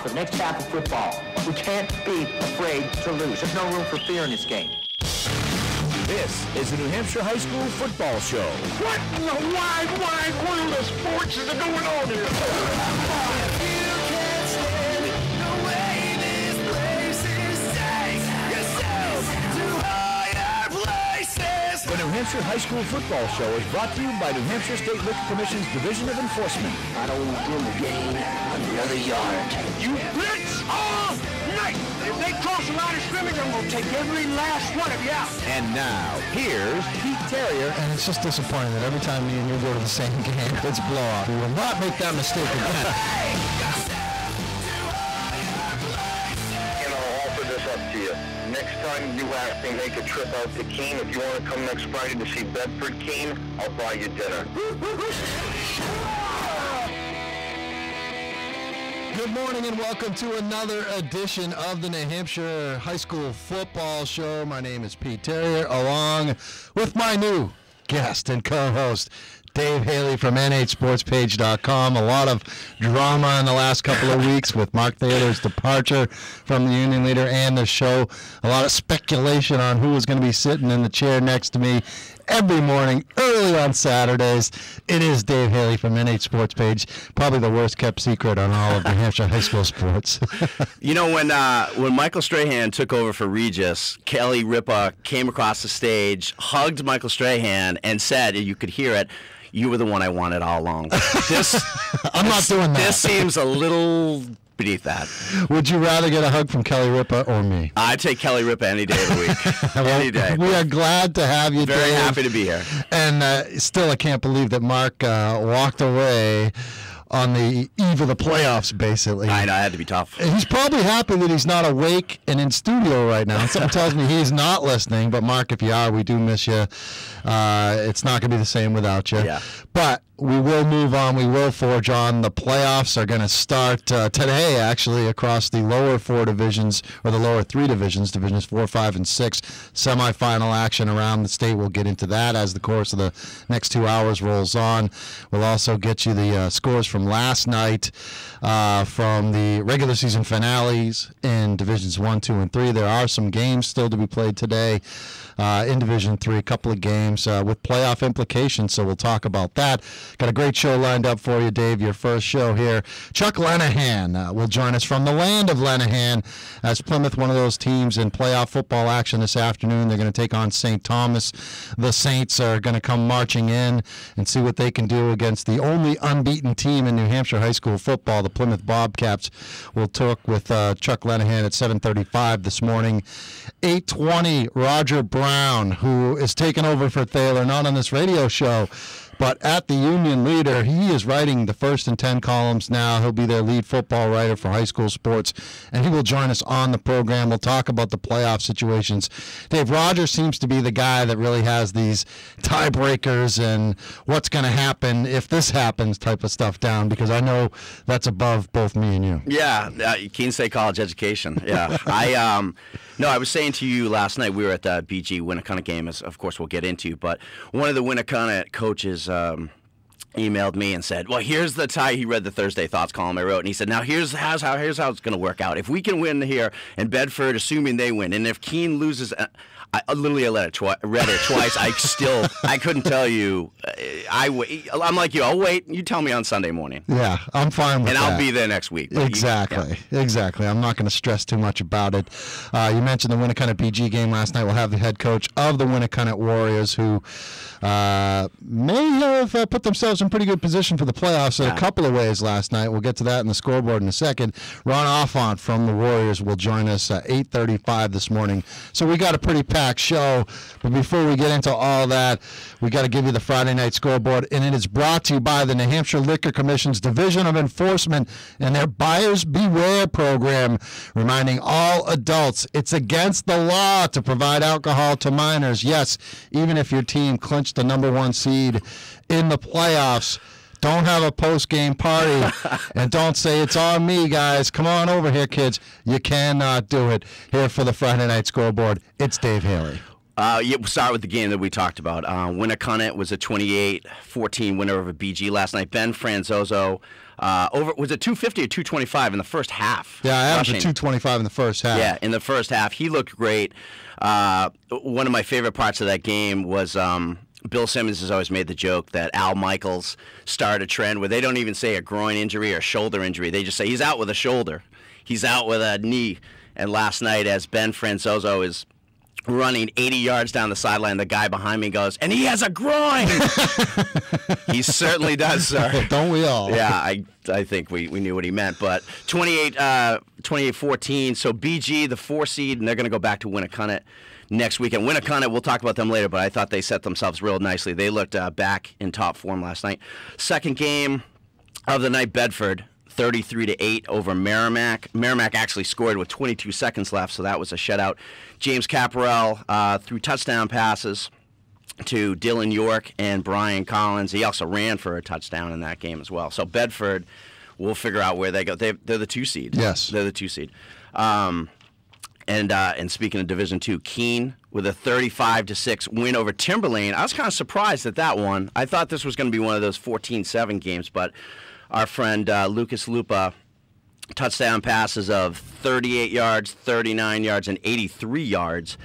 for the next half of football. We can't be afraid to lose. There's no room for fear in this game. This is the New Hampshire High School Football Show. What in the wide, wide world of sports is going on here? You can't stand the way this place is. Take yourself to higher places. The New Hampshire High School Football Show is brought to you by New Hampshire State Liquor Commission's Division of Enforcement. I don't win the game another yard. You blitz all night. If they cross the line of scrimmage, I'm going to take every last one of you out. And now, here's Pete Terrier. And it's just disappointing that every time me and you go to the same game, it's a blowout. We will not make that mistake again. And I'll offer this up to you. Next time you have to make a trip out to Keene, if you want to come next Friday to see Bedford Keene, I'll buy you dinner. Good morning and welcome to another edition of the New Hampshire High School Football Show. My name is Pete Terrier, along with my new guest and co-host, Dave Haley from NHSportsPage.com. A lot of drama in the last couple of weeks with Mark Thaler's departure from the Union Leader and the show. A lot of speculation on who was going to be sitting in the chair next to me every morning, early on Saturdays. It is Dave Haley from NH Sports Page, probably the worst kept secret on all of New Hampshire high school sports. You know, when Michael Strahan took over for Regis, Kelly Ripa came across the stage, hugged Michael Strahan, and said, and you could hear it, "You were the one I wanted all along." I'm not doing that. This seems a little beneath that. Would you rather get a hug from Kelly Ripa or me? I'd take Kelly Ripa any day of the week. Any day. We are glad to have you, Very Dave. happy to be here. And still, I can't believe that Mark walked away on the eve of the playoffs, basically. I know, it had to be tough. He's probably happy that he's not awake and in studio right now. Something tells me he's not listening. But, Mark, if you are, we do miss you. It's not going to be the same without you. Yeah. But we will move on. We will forge on. The playoffs are going to start today, actually, across the lower four divisions, or the lower three divisions, divisions 4, 5, and 6. Semifinal action around the state. We'll get into that as the course of the next 2 hours rolls on. We'll also get you the scores from last night from the regular season finales in divisions 1, 2, and 3. There are some games still to be played today in Division 3, a couple of games with playoff implications, so we'll talk about that. Got a great show lined up for you, Dave, your first show here. Chuck Lenahan will join us from the land of Lenahan as Plymouth, one of those teams in playoff football action this afternoon. They're going to take on St. Thomas. The Saints are going to come marching in and see what they can do against the only unbeaten team in New Hampshire high school football, the Plymouth Bobcats. We'll talk with Chuck Lenahan at 7:35 this morning. 8:20, Roger Brown, who is taking over for Thaler, not on this radio show, but at the Union Leader. He is writing the First and 10 columns now. He'll be their lead football writer for high school sports, and he will join us on the program. We'll talk about the playoff situations. Dave, Roger seems to be the guy that really has these tiebreakers and what's going to happen if this happens type of stuff down, because I know that's above both me and you. Yeah, Keene State College education. Yeah. I was saying to you last night, we were at the BG Winnicott game, as of course we'll get into, but one of the Winnicott coaches emailed me and said, well, here's the tie. He read the Thursday Thoughts column I wrote, and he said, now here's how it's going to work out. If we can win here in Bedford, assuming they win, and if Keene loses, I literally read it twice. I couldn't tell you. I'm like you. I'll wait. You tell me on Sunday morning. Yeah, I'm fine with that. And I'll be there next week. Exactly. I'm not going to stress too much about it. You mentioned the Winnicott BG game last night. We'll have the head coach of the Winnicott Warriors, who may have put themselves in pretty good position for the playoffs in a couple of ways last night. We'll get to that in the scoreboard in a second. Ron Offont from the Warriors will join us at 8:35 this morning. So we got a pretty packed show, but before we get into all that, we got to give you the Friday night scoreboard, and it is brought to you by the New Hampshire Liquor Commission's Division of Enforcement and their Buyers Beware program, reminding all adults it's against the law to provide alcohol to minors. Yes, even if your team clinched the #1 seed in the playoffs. Don't have a post-game party, and don't say it's on me, guys. Come on over here, kids. You cannot do it. Here for the Friday night scoreboard, it's Dave Haley. Yeah, we'll start with the game that we talked about. Winnacunnet was a 28-14 winner over BG last night. Ben Franzoso, was it 250 or 225 in the first half? Yeah, I averaged 225 in the first half. Yeah, in the first half. He looked great. One of my favorite parts of that game was Bill Simmons has always made the joke that Al Michaels started a trend where they don't even say a groin injury or shoulder injury. They just say he's out with a shoulder. He's out with a knee. And last night, as Ben Franzoso is running 80 yards down the sideline, the guy behind me goes, and he has a groin. He certainly does, sir. Don't we all? Yeah, I think we knew what he meant. But 28-14, so BG, the 4 seed, and they're going to go back to Winnacunnet next weekend. Winnacunnet, we'll talk about them later, but I thought they set themselves real nicely. They looked back in top form last night. Second game of the night, Bedford, 33-8 over Merrimack. Merrimack actually scored with 22 seconds left, so that was a shutout. James Caparell threw touchdown passes to Dylan York and Brian Collins. He also ran for a touchdown in that game as well. So Bedford, we'll figure out where they go. They're the 2 seed. Yes. They're the 2 seed. And speaking of Division II, Keene with a 35-6 win over Timberlane. I was kind of surprised at that one. I thought this was going to be one of those 14-7 games, but our friend Lucas Lupa, touchdown passes of 38 yards, 39 yards, and 83 yards.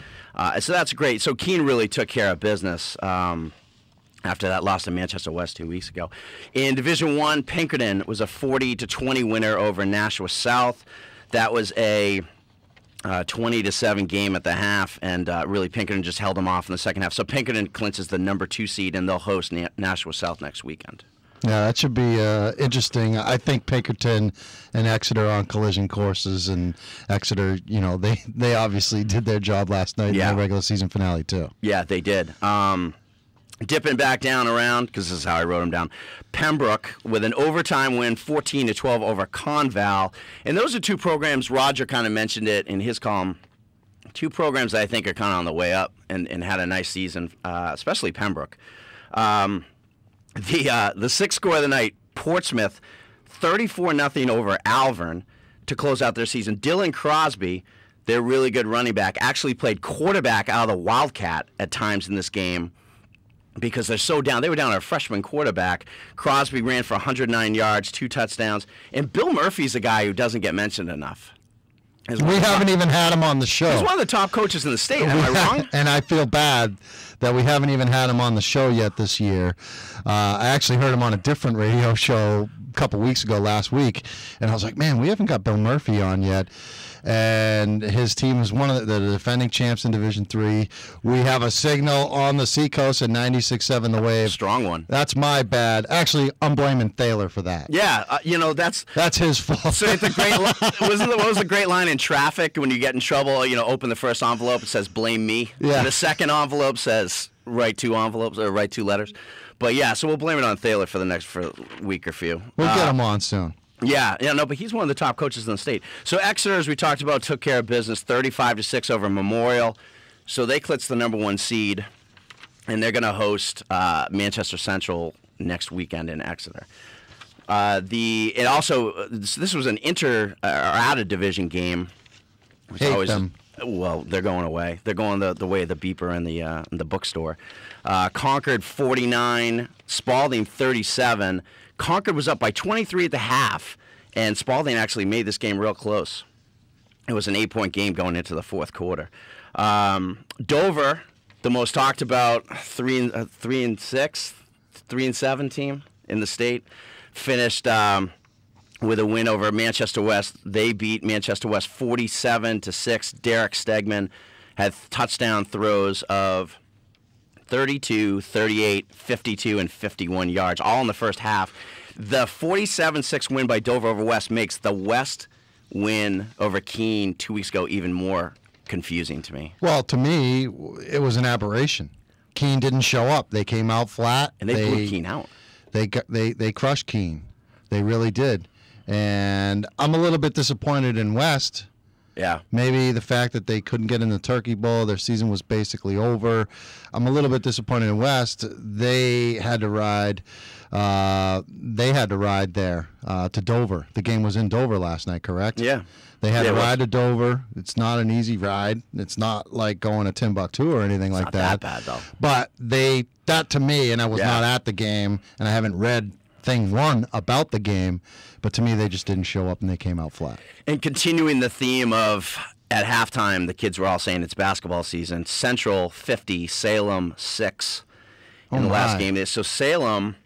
So that's great. So Keene really took care of business after that loss to Manchester West 2 weeks ago. In Division I, Pinkerton was a 40-20 winner over Nashua South. That was a 20-7 game at the half, and really Pinkerton just held them off in the second half. So Pinkerton clinches the number 2 seed, and they'll host Nashua South next weekend. Yeah, that should be interesting. I think Pinkerton and Exeter on collision courses, and Exeter, they obviously did their job last night in the regular season finale too. Yeah, they did. Dipping back down around, because this is how I wrote them down, Pembroke with an overtime win, 14-12 over Conval. And those are 2 programs, Roger kind of mentioned it in his column, 2 programs that I think are kind of on the way up and had a nice season, especially Pembroke. The sixth score of the night, Portsmouth, 34-0 over Alvern to close out their season. Dylan Crosby, their really good running back, actually played quarterback out of the Wildcat at times in this game because they're so down. They were down a freshman quarterback. Crosby ran for 109 yards, 2 touchdowns. And Bill Murphy's a guy who doesn't get mentioned enough. We haven't even had him on the show. He's one of the top coaches in the state. Am I wrong? And I feel bad that we haven't even had him on the show yet this year. I actually heard him on a different radio show a couple weeks ago, last week, and I was like, man, we haven't got Bill Murphy on yet. And his team is one of the defending champs in Division III. We have a signal on the Seacoast at 96.7 The Wave. Strong one. That's my bad. Actually, I'm blaming Thaler for that. Yeah, that's his fault. So it's a great. What was the great line in traffic when you get in trouble? Open the first envelope. It says "blame me." Yeah. And the second envelope says write 2 envelopes or write 2 letters. But yeah, so we'll blame it on Thaler for the next week or few. We'll get him on soon. But he's one of the top coaches in the state. So Exeter, as we talked about, took care of business, 35-6 over Memorial. So they clinched the number 1 seed, and they're going to host Manchester Central next weekend in Exeter. This was an out of division game. Hate them. Well, they're going away. They're going the way of the beeper and the bookstore. Concord 49, Spalding 37. Concord was up by 23 at the half, and Spalding actually made this game real close. It was an 8-point game going into the fourth quarter. Dover, the most talked about 3-7 team in the state, finished with a win over Manchester West. They beat Manchester West 47-6. Derek Stegman had touchdown throws of 32, 38, 52, and 51 yards, all in the first half. The 47-6 win by Dover over West makes the West win over Keene 2 weeks ago even more confusing to me. Well, to me, it was an aberration. Keene didn't show up. They came out flat. And they blew Keene out. They crushed Keene. They really did. And I'm a little bit disappointed in West Yeah. Maybe the fact that they couldn't get in the Turkey Bowl, their season was basically over. I'm a little bit disappointed in West. They had to ride. There to Dover. The game was in Dover last night, correct? Yeah. They had to ride to Dover. It's not an easy ride. It's not like going to Timbuktu or anything like that. Not that bad, though. But that to me, and I was not at the game, and I haven't read thing one about the game, but to me, they just didn't show up and they came out flat. And continuing the theme of at halftime, the kids were all saying it's basketball season. Central 50, Salem 6 in the last game. So Salem,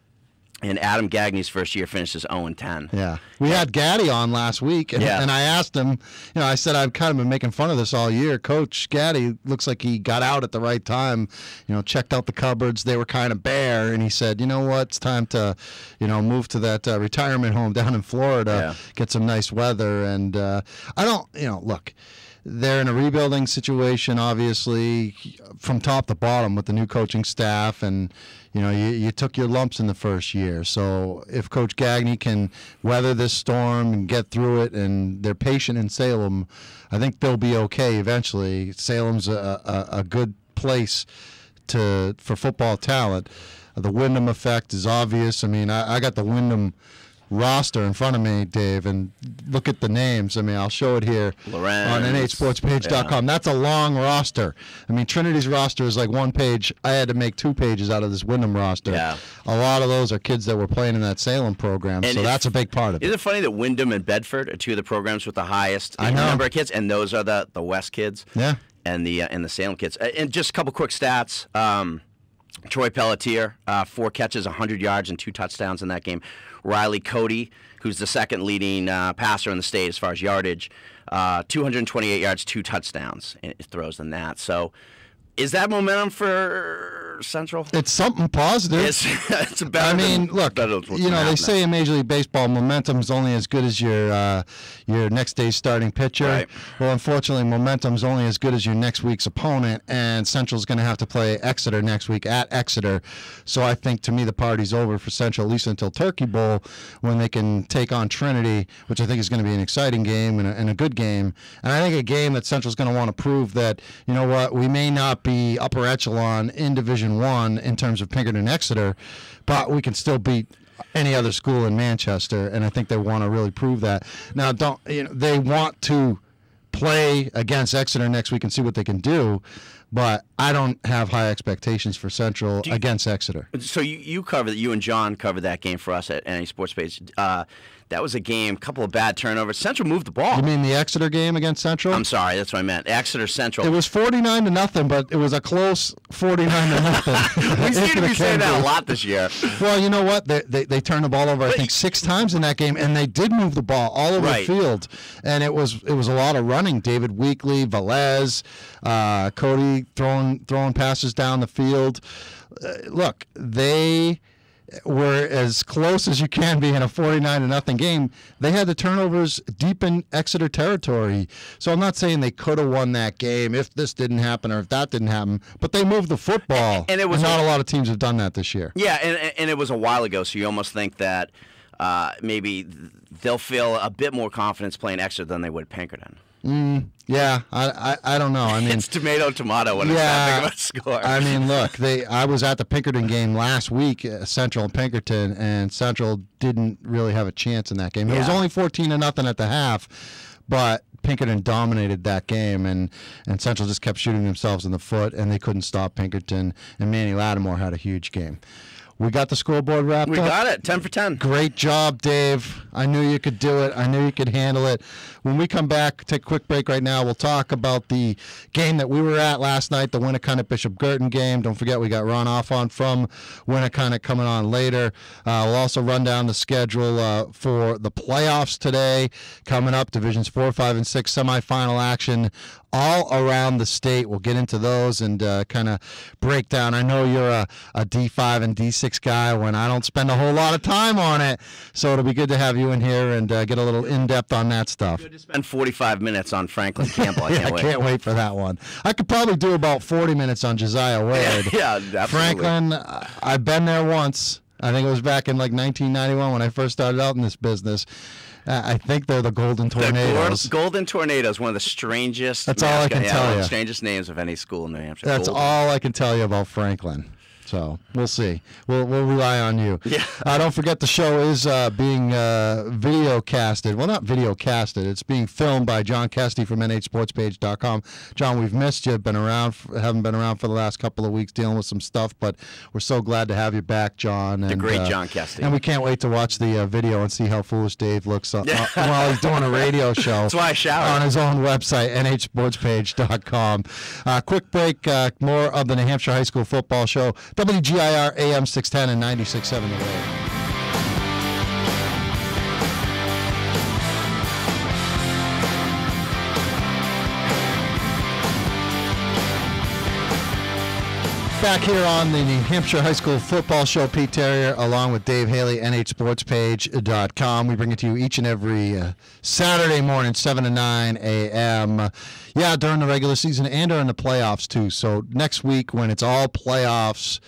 in Adam Gagne's first year, finishes 0-10. Yeah. We had Gaddy on last week, and I asked him, I said, I've kind of been making fun of this all year. Coach Gaddy looks like he got out at the right time, checked out the cupboards. They were kind of bare, and he said, you know what, it's time to, move to that retirement home down in Florida, get some nice weather. And I don't, look, they're in a rebuilding situation, obviously, from top to bottom with the new coaching staff, and you took your lumps in the first year. So if Coach Gagne can weather this storm and get through it, and they're patient in Salem, I think they'll be okay eventually. Salem's a good place for football talent. The Wyndham effect is obvious. I mean, I got the Wyndham roster in front of me, Dave, and look at the names. I mean, I'll show it here on nhsportspage.com. That's a long roster. I mean, Trinity's roster is like one page. I had to make 2 pages out of this Wyndham roster. Yeah. A lot of those are kids that were playing in that Salem program, so that's a big part of it. Isn't it funny that Wyndham and Bedford are two of the programs with the highest number of kids, and those are the West kids? Yeah. And the Salem kids. And just a couple quick stats. Troy Pelletier, 4 catches, 100 yards, and 2 touchdowns in that game. Riley Cody, who's the second leading passer in the state as far as yardage, 228 yards, 2 touchdowns throws in that. So is that momentum for Central? It's something positive. It's better. I mean, look, they say in Major League Baseball, momentum's only as good as your next day's starting pitcher. Right. Well, unfortunately, momentum's only as good as your next week's opponent, and Central's going to have to play Exeter next week at Exeter. So I think, to me, the party's over for Central, at least until Turkey Bowl, when they can take on Trinity, which I think is going to be an exciting game and a good game. And I think a game that Central's going to want to prove that, you know what, we may not be upper echelon in Division I in terms of Pinkerton Exeter, but we can still beat any other school in Manchester, and I think they want to really prove that. Now, they want to play against Exeter next week and see what they can do, but I don't have high expectations for Central against Exeter. So you and John covered that game for us at NA Sports Page. That was a game, a couple of bad turnovers. Central moved the ball. You mean the Exeter game against Central? I'm sorry, that's what I meant. Exeter Central. It was 49-0, but it was a close 49-0. We seem to be saying that a lot this year. Well, you know what? They turned the ball over, I think, 6 times in that game, and they did move the ball all over the field. And it was a lot of running. David Weekley, Velez, Cody throwing passes down the field. Look, they were as close as you can be in a 49-0 game. They had the turnovers deep in Exeter territory. So I'm not saying they could have won that game if this didn't happen or if that didn't happen, but they moved the football. And it was not a lot of teams have done that this year. Yeah, and it was a while ago, so you almost think that maybe they'll feel a bit more confidence playing Exeter than they would Pinkerton. Yeah, I don't know. I mean, it's tomato when it's that big of a score. I mean, look, I was at the Pinkerton game last week, Central and Pinkerton, and Central didn't really have a chance in that game. It was only 14-0 at the half, but Pinkerton dominated that game, and Central just kept shooting themselves in the foot, and they couldn't stop Pinkerton, and Manny Lattimore had a huge game. We got the scoreboard wrapped up. We got it, 10 for 10. Great job, Dave. I knew you could do it. I knew you could handle it. When we come back, take a quick break right now, we'll talk about the game that we were at last night, the Winnacunnet-Bishop Girton game. Don't forget, we got Ron Offon from Winnacunnet coming on later. We'll also run down the schedule for the playoffs today. Coming up, Divisions 4, 5, and 6 semifinal action all around the state. We'll get into those and kind of break down. I know you're a D5 and D6 guy when I don't spend a whole lot of time on it, so it'll be good to have you in here and get a little in-depth on that stuff. Good to spend 45 minutes on Franklin Campbell. I can't wait for that one. I could probably do about 40 minutes on Josiah Wade. Yeah, absolutely. Franklin, I've been there once. I think it was back in like 1991 when I first started out in this business. I think they're the Golden Tornadoes. The Golden Tornadoes, one of the strangest. That's all I can tell one of you. the strangest names of any school in New Hampshire. That's Golden. all I can tell you about Franklin. So we'll see. We'll rely on you. Yeah. Don't forget the show is being video casted. Well, not video casted. It's being filmed by John Kesty from nhsportspage.com. John, we've missed you. Haven't been around for the last couple of weeks dealing with some stuff, but we're so glad to have you back, John. The great John Kesty. And we can't wait to watch the video and see how foolish Dave looks while he's doing a radio show. That's why I showered. On his own website, nhsportspage.com. Quick break. More of the New Hampshire High School Football Show. WGIR AM 610 and 96.7 The Wave. Back here on the New Hampshire High School Football Show, Pete Terrier, along with Dave Haley, nhsportspage.com. We bring it to you each and every Saturday morning, 7 to 9 a.m. During the regular season and during the playoffs, too. So next week, when it's all playoffs,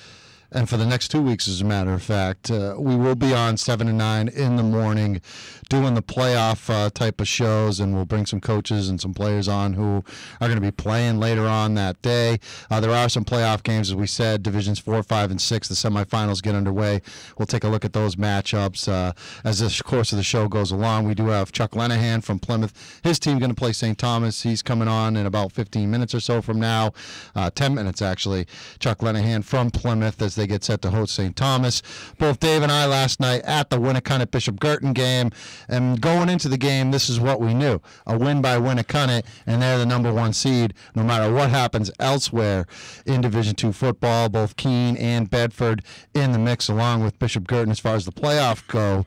and for the next 2 weeks, as a matter of fact, we will be on 7 to 9 in the morning doing the playoff type of shows, and we'll bring some coaches and some players on who are going to be playing later on that day. There are some playoff games, as we said, Divisions 4, 5, and 6. The semifinals get underway. We'll take a look at those matchups as the course of the show goes along. We do have Chuck Lenahan from Plymouth. His team going to play St. Thomas. He's coming on in about 15 minutes or so from now, 10 minutes actually. Chuck Lenahan from Plymouth as they get set to host St. Thomas. Both Dave and I last night at the Winnicott Bishop Girton game, and going into the game, this is what we knew: a win by Winnicott, and they're the number 1 seed no matter what happens elsewhere in Division II football. Both Keene and Bedford in the mix along with Bishop Girton as far as the playoff go.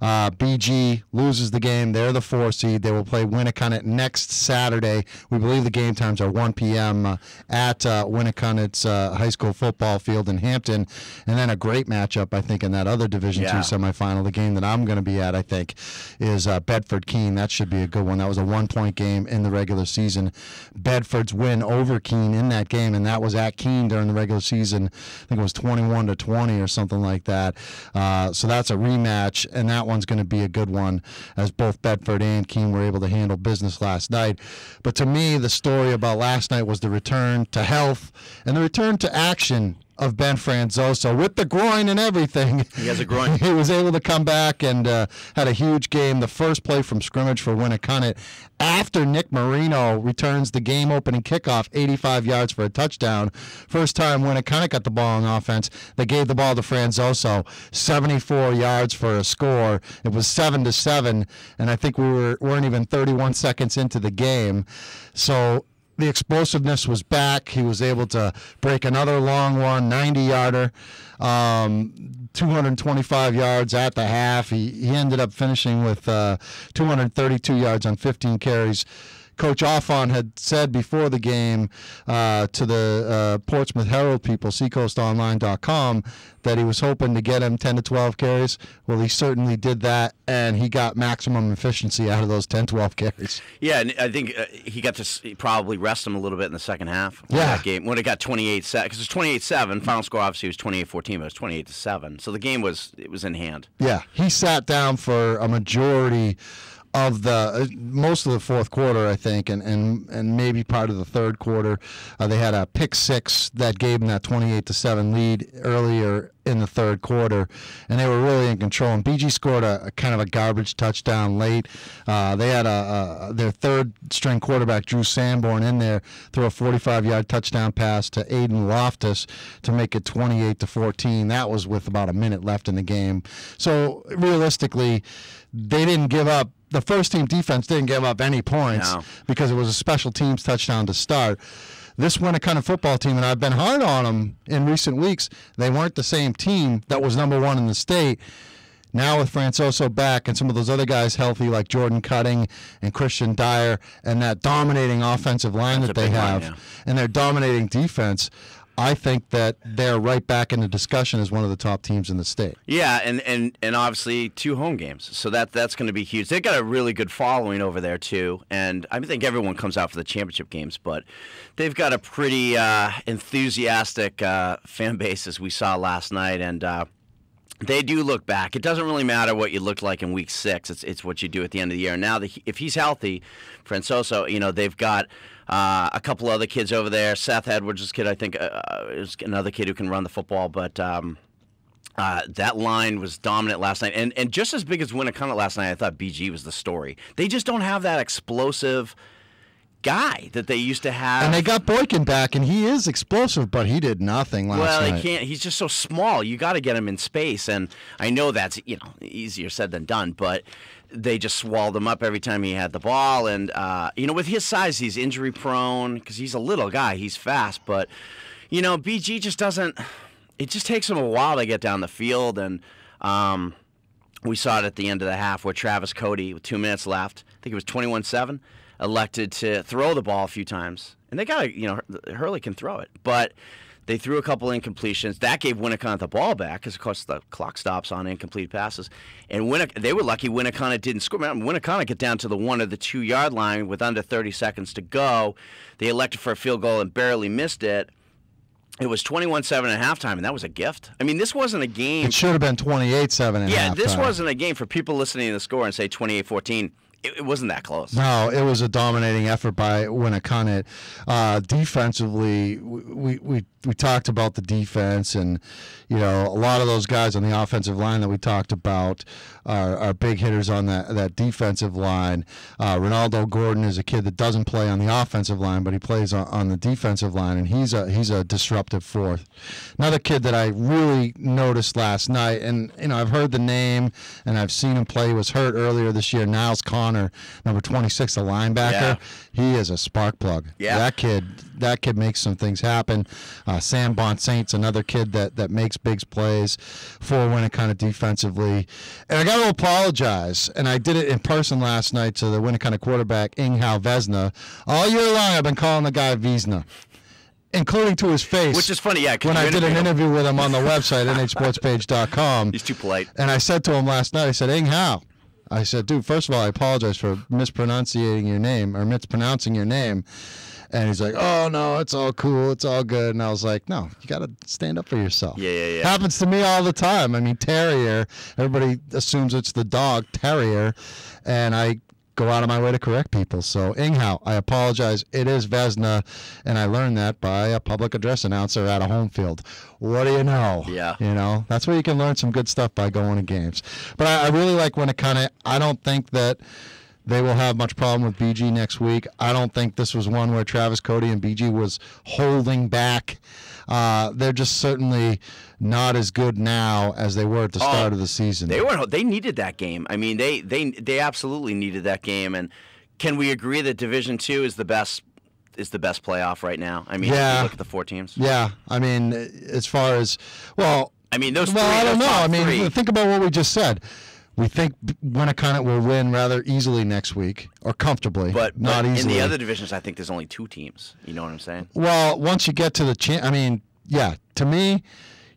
BG loses the game. They're the 4 seed. They will play Winnicott next Saturday. We believe the game times are 1 p.m. At Winnicott's high school football field in Hampton. And then a great matchup, I think, in that other Division II semifinal. The game that I'm going to be at, I think, is Bedford-Keene. That should be a good one. That was a 1-point game in the regular season. Bedford's win over Keene in that game, and that was at Keene during the regular season. I think it was 21-20 or something like that. So that's a rematch, and that one's going to be a good one, as both Bedford and Keene were able to handle business last night. But to me, the story about last night was the return to health and the return to action of Ben Franzoso with the groin and everything. He has a groin. He was able to come back and had a huge game. The first play from scrimmage for Winnicott after Nick Marino returns the game-opening kickoff, 85 yards for a touchdown. First time Winnicott got the ball on offense, they gave the ball to Franzoso, 74 yards for a score. It was 7-7, and I think we weren't even 31 seconds into the game. So the explosiveness was back. He was able to break another long one, 90-yarder, 225 yards at the half. He ended up finishing with 232 yards on 15 carries. Coach Offon had said before the game to the Portsmouth Herald people, seacoastonline.com, that he was hoping to get him 10 to 12 carries. Well, he certainly did that, and he got maximum efficiency out of those 10, 12 carries. Yeah, and I think he got to probably rest him a little bit in the second half of that game when it got 28-7, because it was 28-7. Final score obviously was 28-14, but it was 28-7. So the game was in hand. Yeah, he sat down for a majority of most of the fourth quarter, I think, and maybe part of the third quarter. They had a pick six that gave them that 28-7 lead earlier in the third quarter, and they were really in control. And BG scored a kind of a garbage touchdown late. They had their third-string quarterback, Drew Sanborn, in there, threw a 45-yard touchdown pass to Aiden Loftus to make it 28-14. That was with about a minute left in the game. So realistically, they didn't give up. The first-team defense didn't give up any points because it was a special teams touchdown to start. This Winnicott football team, and I've been hard on them in recent weeks, they weren't the same team that was number one in the state. Now with Franzoso back and some of those other guys healthy like Jordan Cutting and Christian Dyer and that dominating offensive line that they have and their dominating defense, I think that they're right back in the discussion as one of the top teams in the state. Yeah, and obviously 2 home games, so that's going to be huge. They've got a really good following over there too, and I think everyone comes out for the championship games, but they've got a pretty enthusiastic fan base as we saw last night, and They do look back. It doesn't really matter what you looked like in week 6. It's what you do at the end of the year. Now, if he's healthy, Francoso, they've got a couple other kids over there. Seth Edwards' kid, I think, is another kid who can run the football. But that line was dominant last night. And just as big as Winnicott last night, I thought BG was the story. They just don't have that explosive guy that they used to have. And they got Boykin back, and he is explosive, but he did nothing last night. Well, he can't. He's just so small. You got to get him in space, and I know that's easier said than done, but they just swallowed him up every time he had the ball. And with his size, he's injury prone because he's a little guy. He's fast, but BG just doesn't. It just takes him a while to get down the field, and we saw it at the end of the half where Travis Cody, with 2 minutes left, I think it was 21-7. Elected to throw the ball a few times, and they got Hurley can throw it, but they threw a couple incompletions. That gave Winnicott the ball back because, of course, the clock stops on incomplete passes. And they were lucky Winnicott didn't score. Winnicott got down to the 1 or the 2 yard line with under 30 seconds to go. They elected for a field goal and barely missed it. It was 21-7 at halftime, and that was a gift. I mean, this wasn't a game. It should have been 28-7 at halftime. Yeah, this wasn't a game for people listening to the score and say 28-14. It wasn't that close. No, it was a dominating effort by Winnicott. Defensively, we talked about the defense, and a lot of those guys on the offensive line that we talked about are big hitters on that defensive line. Ronaldo Gordon is a kid that doesn't play on the offensive line, but he plays on the defensive line, and he's a disruptive force. Another kid that I really noticed last night, and I've heard the name and I've seen him play. He was hurt earlier this year. Niles Connor, number 26, the linebacker. Yeah. He is a spark plug. Yeah. That kid makes some things happen. Sam Bonsaint's another kid that makes big plays for Winnicott defensively. And I got to apologize, and I did it in person last night to the Winnicott quarterback, Inghao Vesna. All year long I've been calling the guy Vesna, including to his face. Which is funny, yeah. When I did an interview with him on the website, nhsportspage.com. He's too polite. And I said to him last night, I said, Inghao. I said, dude, first of all, I apologize for mispronouncing your name. And he's like, oh, no, it's all cool. It's all good. And I was like, no, you got to stand up for yourself. Yeah. Happens to me all the time. I mean, terrier, everybody assumes it's the dog, terrier. And I go out of my way to correct people. So, Inghao, I apologize. It is Vesna, and I learned that by a public address announcer at a home field. What do you know? Yeah. That's where you can learn some good stuff by going to games. But I really like Winnicott. I don't think that they will have much problem with BG next week. I don't think this was one where Travis Cody and BG was holding back. They're just certainly not as good now as they were at the start of the season. They needed that game. I mean, they absolutely needed that game. And can we agree that Division II is the best playoff right now? I mean, if you look at the 4 teams. Yeah. I mean, as far as those three. Well, I don't know. I mean, three. Think about what we just said. We think Winnicott will win rather easily next week, or comfortably, but not easily. In the other divisions, I think there's only 2 teams. You know what I'm saying? Well, once you get to the to me,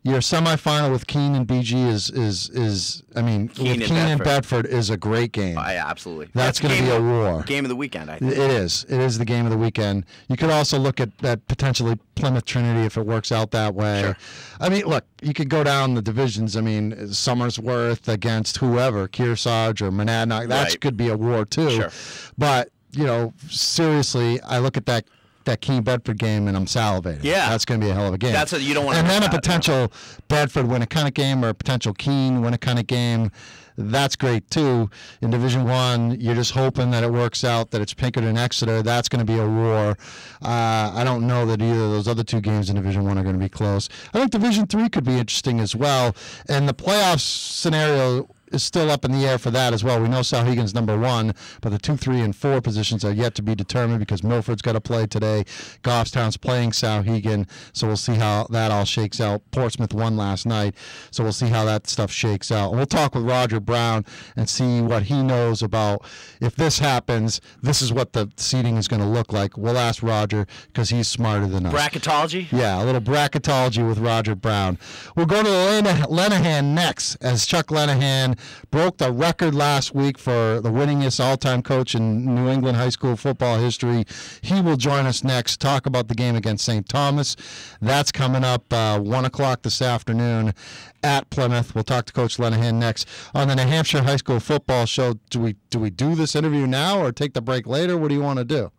your semifinal with Keene and BG is Keene and Bedford is a great game. Oh, yeah, absolutely. That's going to be a war. Game of the weekend, I think. It is. It is the game of the weekend. You could also look at potentially Plymouth Trinity if it works out that way. Sure. I mean, look, you could go down the divisions. I mean, Somersworth against whoever, Kearsarge or Monadnock. That could be a war too. Sure. But, seriously, I look at that Keene Bedford game and I'm salivating. Yeah, that's going to be a hell of a game. You don't want. And then a potential Bedford Winnicott game or a potential Keene Winnicott game. That's great too. In Division I, you're just hoping that it works out, that it's Pinkerton and Exeter. That's going to be a war. I don't know that either of those other 2 games in Division I are going to be close. I think Division III could be interesting as well. And the playoff scenario is still up in the air for that as well. We know Sauhegan's number 1, but the 2, 3, and 4 positions are yet to be determined because Milford's got to play today. Goffstown's playing Sauhegan, so we'll see how that all shakes out. Portsmouth won last night, so we'll see how that stuff shakes out. And we'll talk with Roger Brown and see what he knows about if this happens, this is what the seating is going to look like. We'll ask Roger because he's smarter than us. Bracketology? Yeah, a little bracketology with Roger Brown. We'll go to Lenahan next as Chuck Lenahan broke the record last week for the winningest all-time coach in New England high school football history. He will join us next, talk about the game against St. Thomas. That's coming up 1 o'clock this afternoon at Plymouth. We'll talk to Coach Lenahan next on the New Hampshire High School Football Show. Do we do this interview now or take the break later? What do you want to do?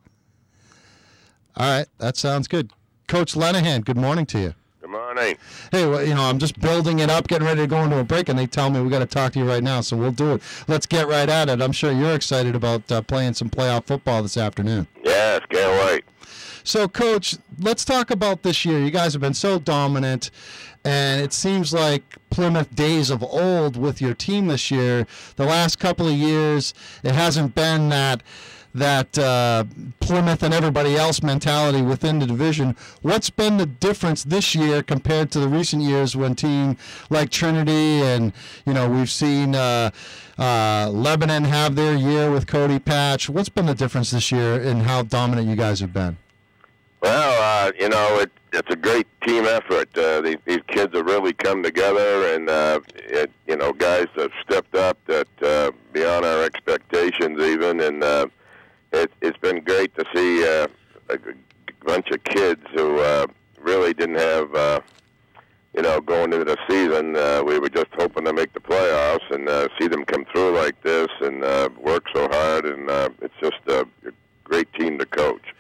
All right, that sounds good. Coach Lenahan, good morning to you. Good morning. Hey, well, I'm just building it up, getting ready to go into a break, and they tell me we got to talk to you right now, so we'll do it. Let's get right at it. I'm sure you're excited about playing some playoff football this afternoon. Yes, can't wait. So, Coach, let's talk about this year. You guys have been so dominant, and it seems like Plymouth days of old with your team this year. The last couple of years, it hasn't been that Plymouth and everybody else mentality within the division. What's been the difference this year compared to the recent years when team like Trinity and, we've seen Lebanon have their year with Cody Patch? What's been the difference this year in how dominant you guys have been? Well, it's a great team effort. These kids have really come together, and, guys have stepped up that beyond our expectations even, and it's been great to see a bunch of kids who really didn't have, going into the season. We were just hoping to make the playoffs, and see them come through like this and work so hard, and it's just a great team to coach.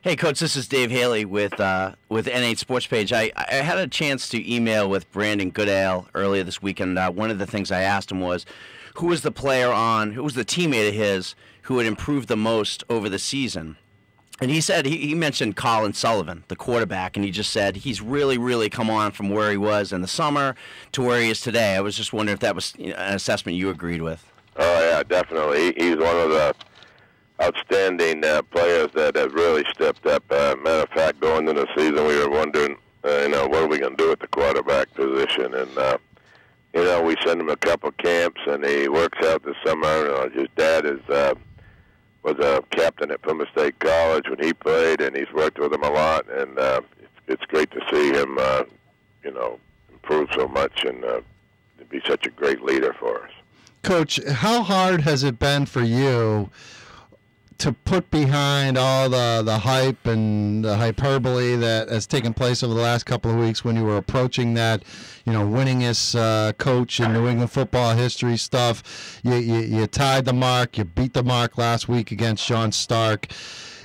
Hey, Coach, this is Dave Haley with N8 Sports Page. I had a chance to email with Brandon Goodale earlier this week, and one of the things I asked him was, who was the teammate of his who had improved the most over the season? And he said, he mentioned Colin Sullivan, the quarterback, and he just said he's really, really come on from where he was in the summer to where he is today. I was just wondering if that was an assessment you agreed with. Oh, yeah, definitely. He's one of the outstanding players that have really stepped up. Matter of fact, going into the season, we were wondering, what are we going to do at the quarterback position? And, we send him a couple camps, and he works out this summer. His dad was a captain at Plymouth State College when he played, and he's worked with him a lot. And it's great to see him, improve so much and be such a great leader for us. Coach, how hard has it been for you to put behind all the hype and the hyperbole that has taken place over the last couple of weeks when you were approaching that, winningest coach in New England football history stuff? You tied the mark. You beat the mark last week against John Stark.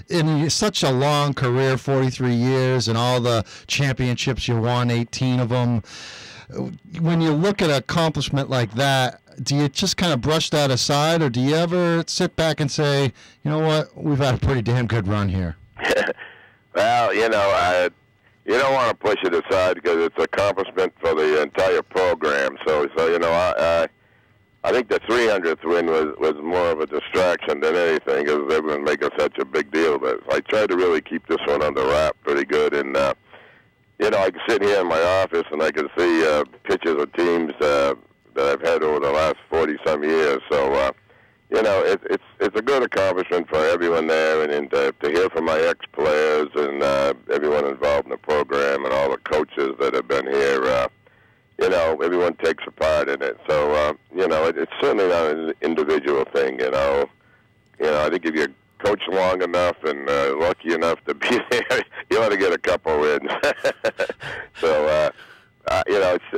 In such a long career, 43 years, and all the championships you won, 18 of them. When you look at an accomplishment like that, do you just kind of brush that aside, or do you ever sit back and say, you know what, we've had a pretty damn good run here? Well, you don't want to push it aside because it's an accomplishment for the entire program. So I think the 300th win was more of a distraction than anything because everyone making such a big deal. But I tried to really keep this one under wrap pretty good. And, I can sit here in my office and I can see pictures of teams that I've had over the last 40-some years. So, it's a good accomplishment for everyone there, and to hear from my ex-players and everyone involved in the program and all the coaches that have been here, everyone takes a part in it. So, it's certainly not an individual thing, I think if you coach long enough and lucky enough to be there, you ought to get a couple wins. So,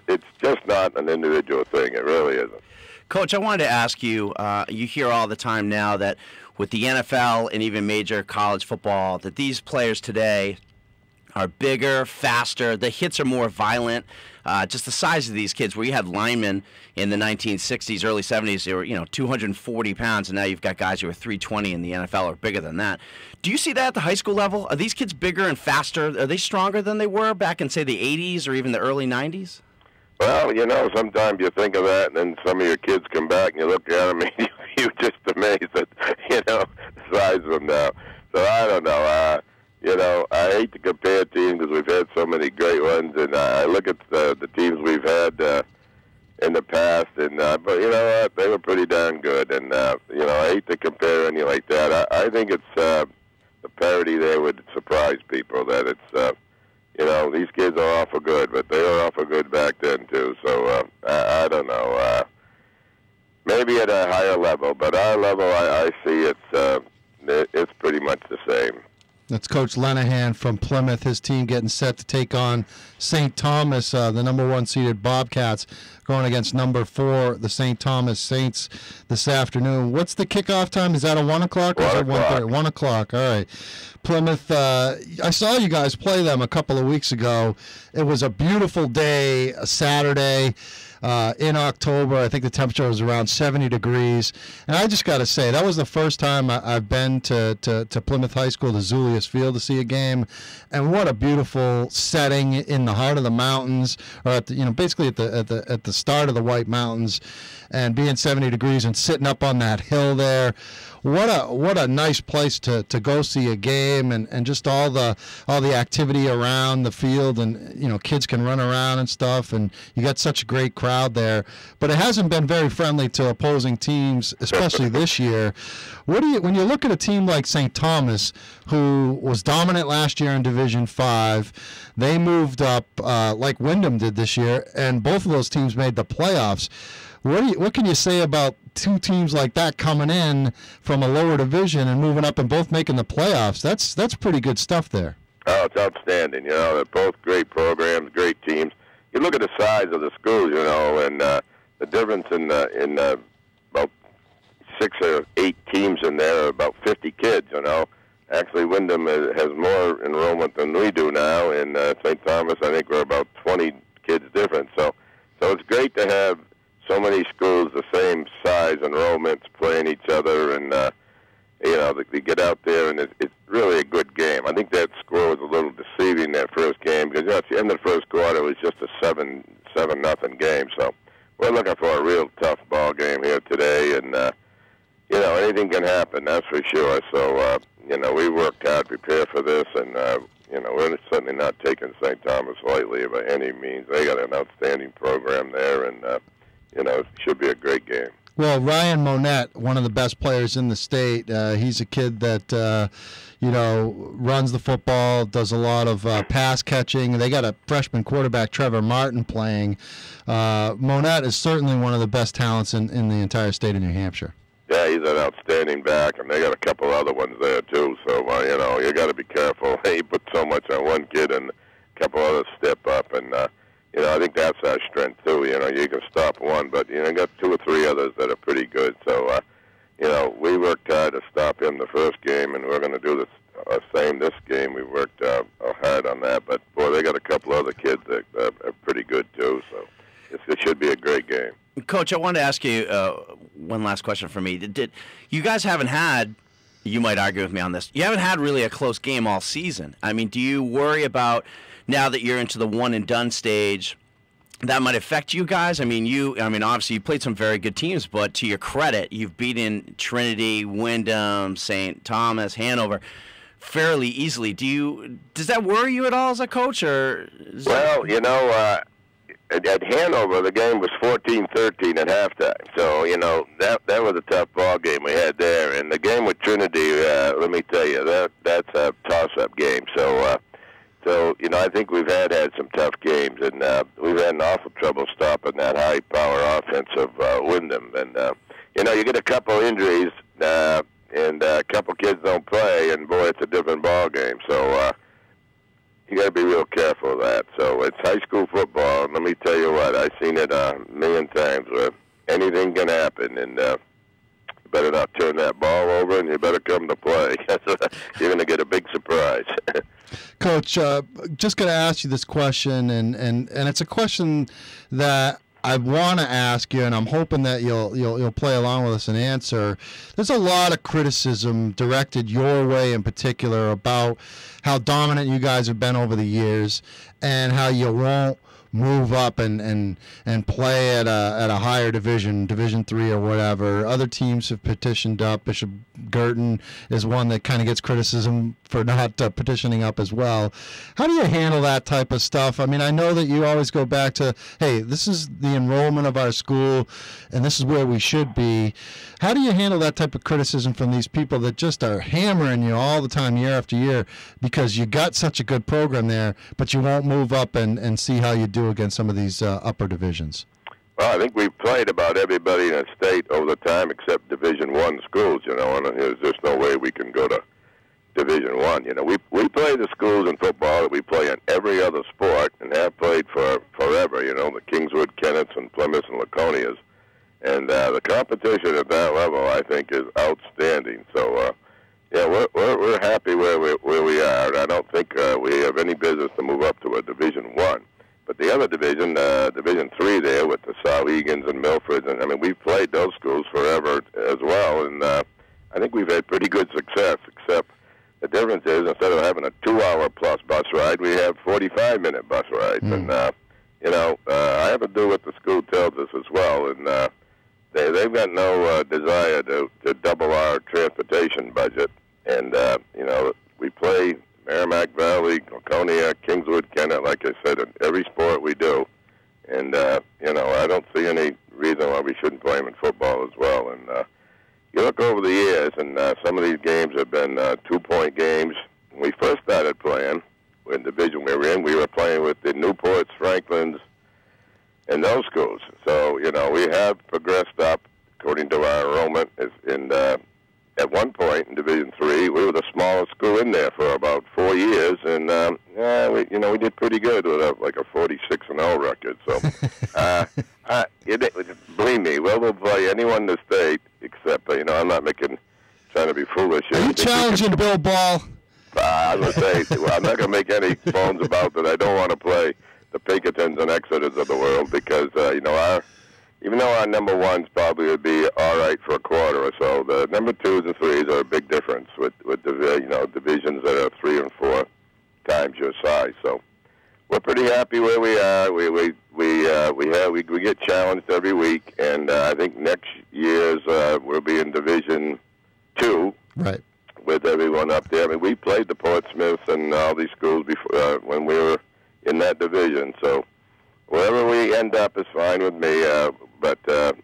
it's just not an individual thing. It really isn't. Coach, I wanted to ask you, you hear all the time now that with the NFL and even major college football, that these players today are bigger, faster, the hits are more violent. Just the size of these kids, where you had linemen in the 1960s, early 70s, they were 240 pounds, and now you've got guys who are 320 in the NFL or bigger than that. Do you see that at the high school level? Are these kids bigger and faster? Are they stronger than they were back in, say, the 80s or even the early 90s? Well, sometimes you think of that, and then some of your kids come back and you look at them and you're just amazed at, the size of them now. So I don't know. I hate to compare teams because we've had so many great ones, and I look at the teams we've had in the past, and but you know what, they were pretty darn good, and I hate to compare any like that. I think it's the parity there would surprise people that it's these kids are awful good, but they were awful good back then too. So I don't know. maybe at a higher level, but our level, I see it's pretty much the same. That's Coach Lenahan from Plymouth. His team getting set to take on St. Thomas, the number 1 seeded Bobcats, going against number 4, the St. Thomas Saints, this afternoon. What's the kickoff time? Is that a 1 o'clock or is it 1:30? 1 o'clock. All right. Plymouth, I saw you guys play them a couple of weeks ago. It was a beautiful day, a Saturday. In October, I think the temperature was around 70 degrees. And I just got to say, that was the first time I've been to Plymouth High School, to Zulius Field, to see a game. And what a beautiful setting in the heart of the mountains, or at the, basically at the start of the White Mountains, and being 70 degrees and sitting up on that hill there. What a nice place to go see a game, and just all the activity around the field, and kids can run around and stuff, and you got such a great crowd there. But it hasn't been very friendly to opposing teams, especially this year. When you look at a team like St. Thomas, who was dominant last year in Division 5, they moved up like Wyndham did this year, and both of those teams made the playoffs. What can you say about two teams like that coming in from a lower division and moving up and both making the playoffs? That's pretty good stuff there. Oh, it's outstanding. They're both great programs, great teams. You look at the size of the schools, and the difference in about 6 or 8 teams in there are about 50 kids. Actually, Wyndham has more enrollment than we do now. In St. Thomas, I think we're about 20 kids different. So it's great to have so many schools the same size enrollments playing each other, and they get out there, and it's really a good game. I think that score was a little deceiving, that first game, because at the end of the first quarter it was just a 7-0 game. So we're looking for a real tough ball game here today, and anything can happen, that's for sure. So we worked hard to prepare for this, and we're certainly not taking St. Thomas lightly by any means. They got an outstanding program there, and it should be a great game. Well, Ryan Monette, one of the best players in the state, he's a kid that, runs the football, does a lot of pass catching. They got a freshman quarterback, Trevor Martin, playing. Monette is certainly one of the best talents in the entire state of New Hampshire. Yeah, he's an outstanding back, and they got a couple other ones there, too. So, you got to be careful. He put so much on one kid, and a couple others step up, and I think that's our strength, too. You can stop one, but, you got 2 or 3 others that are pretty good. So, we worked hard to stop him the first game, and we're going to do the same this game. We worked hard on that. But, boy, they got a couple other kids that are pretty good, too. So it should be a great game. Coach, I wanted to ask you one last question for me. Did you guys haven't had, you might argue with me on this, you haven't had really a close game all season. I mean, do you worry about, now that you're into the one-and-done stage, that might affect you guys? I mean, obviously you played some very good teams, but to your credit, you've beaten Trinity, Wyndham, St. Thomas, Hanover fairly easily. Does that worry you at all as a coach? At Hanover, the game was 14-13 at halftime. So, that was a tough ball game we had there. And the game with Trinity, let me tell you, that's a toss-up game. So, I think we've had some tough games, and we've had an awful trouble stopping that high-power offense of Wyndham. And, you get a couple injuries, and a couple kids don't play, and, boy, it's a different ball game. So, you got to be real careful of that. So it's high school football, and let me tell you what, I've seen it a million times where anything can happen, and you better not turn that ball over, and you better come to play. You're going to get a big surprise. Coach, just going to ask you this question, and it's a question that I want to ask you, and I'm hoping that you'll play along with us and answer. There's a lot of criticism directed your way in particular about how dominant you guys have been over the years, and how you won't move up and play at a higher division, Division 3 or whatever. Other teams have petitioned up. Bishop Girton is one that kind of gets criticism for not petitioning up as well. How do you handle that type of stuff? I mean, I know that you always go back to, hey, this is the enrollment of our school, and this is where we should be. How do you handle that type of criticism from these people that just are hammering you all the time, year after year, because you got such a good program there, but you won't move up and see how you do against some of these upper divisions? Well, I think we've played about everybody in the state over the time except Division I schools, you know, and there's just no way we can go to Division I. You know, we play the schools in football that we play in every other sport and have played for forever, you know, the Kingswood, Kennetts, and Plymouth and Laconias. And the competition at that level, I think, is outstanding. So, yeah, we're happy where we are. I don't think we have any business to move up to a Division I. But the other division, Division III there with the Sowegans and Milfords, and I mean, we've played those schools forever as well, and I think we've had pretty good success, except the difference is instead of having a 2-hour-plus bus ride, we have 45-minute bus rides. And, you know, I have to do what the school tells us as well, and they've got no desire to double our transportation budget. And, you know, we play Merrimack Valley, Laconia, Kingswood, Kennett, like I said, in every sport we do. And, you know, I don't see any reason why we shouldn't play them in football as well. And you look over the years, and some of these games have been 2-point games. When we first started playing, in the division we were in, we were playing with the Newports, Franklins, and those schools. So, you know, we have progressed up according to our enrollment. And at one point in Division III, we were the smallest school in there for about 4 years, and we did pretty good with like a 46-0 record. So, believe me, we'll play anyone in the state except, you know, I'm not trying to be foolish. Are you challenging Bill Ball? I was going to say, well, I'm not going to make any bones about that. I don't want to play the Pinkertons and Exeters of the world because, you know, even though our number ones probably would be all right for a quarter or so, the number 2s and 3s are a big difference with divisions that are 3 and 4 times your size. So we're pretty happy where we are. We get challenged every week, and I think next year's we'll be in Division 2. Right. With everyone up there. I mean, we played the Portsmouth and all these schools before when we were in that division. So wherever we end up is fine with me. But let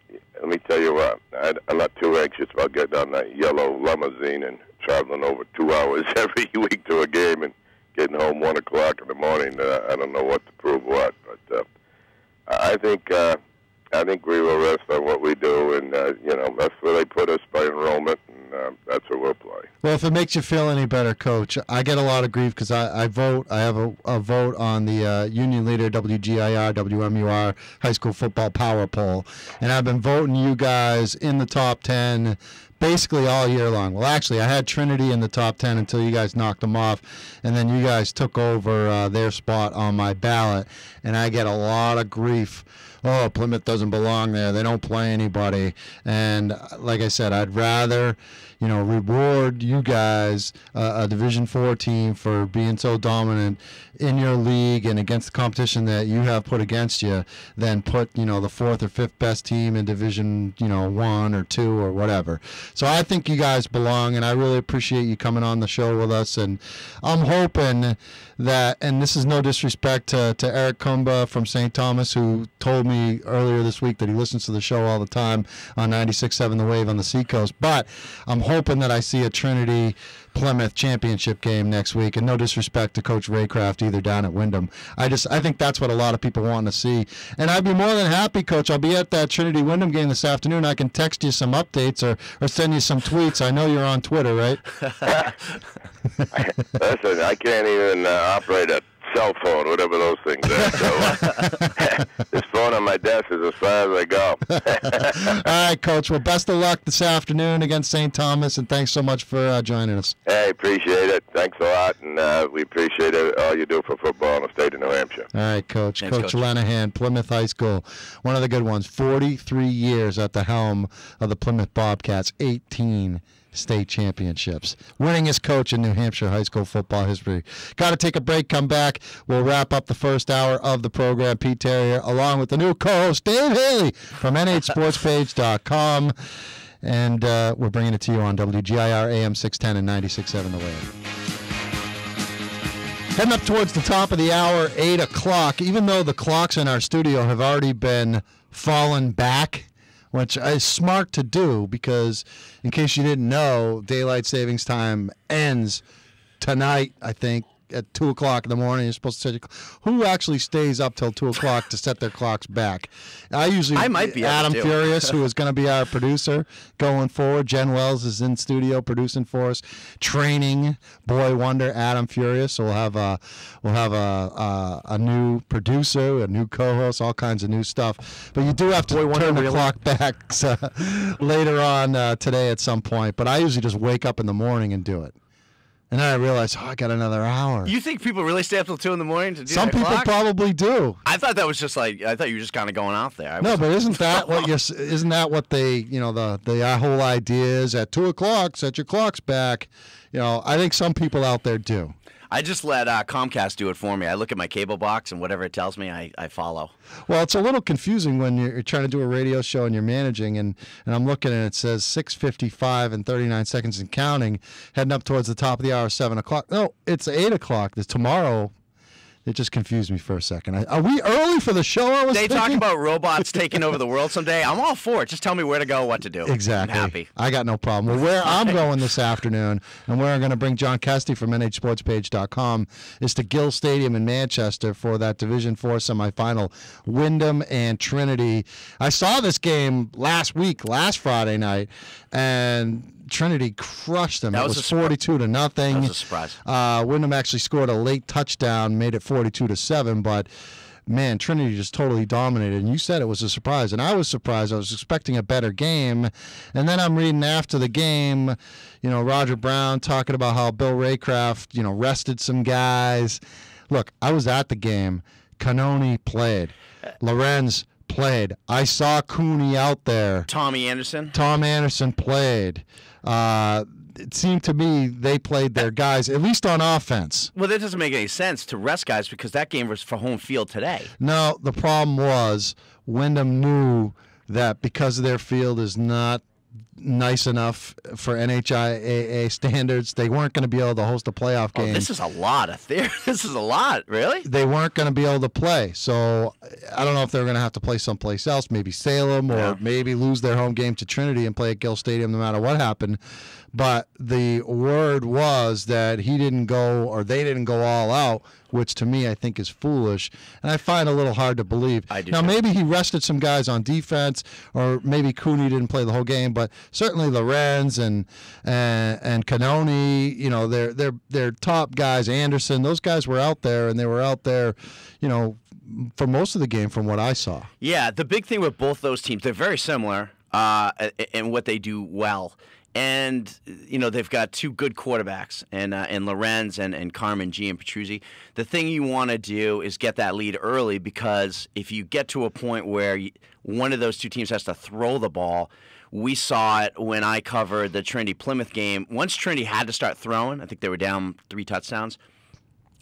me tell you what, I'm not too anxious about getting on that yellow limousine and traveling over 2 hours every week to a game and getting home 1 o'clock in the morning. I don't know what to prove what, but I think we will rest on what we do, and you know, that's where they put us by enrollment, and that's where we'll play. Well, if it makes you feel any better, Coach, I get a lot of grief because I vote. I have a vote on the Union Leader WGIR WMUR high school football power poll, and I've been voting you guys in the top 10 basically all year long. Well, actually, I had Trinity in the top 10 until you guys knocked them off, and then you guys took over their spot on my ballot, and I get a lot of grief. Oh, Plymouth doesn't belong there. They don't play anybody. And like I said, I'd rather, you know, reward you guys, a Division IV team, for being so dominant in your league and against the competition that you have put against you, than put, you know, the 4th or 5th best team in Division, you know, 1 or 2 or whatever. So I think you guys belong, and I really appreciate you coming on the show with us. And I'm hoping that, and this is no disrespect to Eric Kumba from St. Thomas, who told me earlier this week that he listens to the show all the time on 96.7 The Wave on the Seacoast, but I'm hoping that I see a Trinity Plymouth championship game next week, and no disrespect to Coach Raycraft either down at Wyndham. I think that's what a lot of people want to see, and I'd be more than happy, Coach. I'll be at that Trinity Wyndham game this afternoon. I can text you some updates or send you some tweets. I know you're on Twitter, right? Listen, I can't even operate a cell phone, whatever those things are. So this phone on my desk is as far as I go. All right, Coach. Well, best of luck this afternoon against St. Thomas, and thanks so much for joining us. Hey, appreciate it. Thanks a lot, and we appreciate all you do for football in the state of New Hampshire. All right, Coach. Thanks, Coach Coach Lenahan, Plymouth High School, one of the good ones. 43 years at the helm of the Plymouth Bobcats, 18 state championships. Winningest coach in New Hampshire high school football history. Got to take a break, come back. We'll wrap up the first hour of the program. Pete Terrier, along with the new co-host, Dave Haley from NHSportsPage.com. And we're bringing it to you on WGIR AM 610 and 96.7 The Wave. Heading up towards the top of the hour, 8 o'clock, even though the clocks in our studio have already been fallen back, which is smart to do because, in case you didn't know, daylight savings time ends tonight, I think, at 2 o'clock in the morning. You're supposed to set who actually stays up till 2 o'clock to set their clocks back? I might be Adam able to. Furious, who is going to be our producer going forward. Jen Wells is in studio producing for us, training boy wonder Adam Furious. So we'll have a new producer, a new co-host, all kinds of new stuff. But you do have to turn the clock back later on today at some point. But I usually just wake up in the morning and do it. And then I realized, I got another hour. You think people really stay up till 2 in the morning to do Some their people clock? probably do. I thought that was just like, I thought you were just kind of going out there. No, but isn't that what they, the whole idea is at 2 o'clock, set your clocks back. I think some people out there do. I just let Comcast do it for me. I look at my cable box, and whatever it tells me, I follow. Well, it's a little confusing when you're trying to do a radio show and you're managing, and I'm looking and it says 6:55 and 39 seconds and counting, heading up towards the top of the hour, 7 o'clock. No, it's 8 o'clock. This tomorrow. It just confused me for a second. Are we early for the show? They talk about robots taking over the world someday. I'm all for it. Just tell me where to go, what to do. Exactly. I'm happy. I got no problem. Well, where I'm going this afternoon, and where I'm going to bring John Kesty from NHSportsPage.com, is to Gill Stadium in Manchester for that Division IV semifinal, Wyndham and Trinity. I saw this game last Friday night, and Trinity crushed them. It was 42-0. That was a surprise. Wyndham actually scored a late touchdown, made it 42-7, but man, Trinity just totally dominated. And you said it was a surprise, and I was surprised. I was expecting a better game. And then I'm reading after the game, Roger Brown talking about how Bill Raycraft, rested some guys. Look, I was at the game. Cannoni played. Lorenz played. I saw Cooney out there. Tom Anderson played. It seemed to me they played their guys, at least on offense. Well, that doesn't make any sense to rest guys because that game was for home field today. No, the problem was Wyndham knew that because their field is not nice enough for NHIAA standards, they weren't going to be able to host a playoff game. This is a lot This is a lot, really? They weren't going to be able to play. So I don't know if they're going to have to play someplace else, maybe Salem, or maybe lose their home game to Trinity and play at Gill Stadium no matter what happened. But the word was that they didn't go all out, which to me I think is foolish, and I find a little hard to believe. I do now, too. maybe he rested some guys on defense, or maybe Cooney didn't play the whole game, but certainly Lorenz and Cannoni, their top guys, Anderson, those guys were out there, and they were out there, for most of the game from what I saw. Yeah, the big thing with both those teams, they're very similar in what they do well. And, they've got two good quarterbacks, and Lorenz and Carmen G and Petruzzi. The thing you want to do is get that lead early, because if you get to a point where one of those two teams has to throw the ball, we saw it when I covered the Trinity-Plymouth game. Once Trinity had to start throwing, I think they were down 3 touchdowns.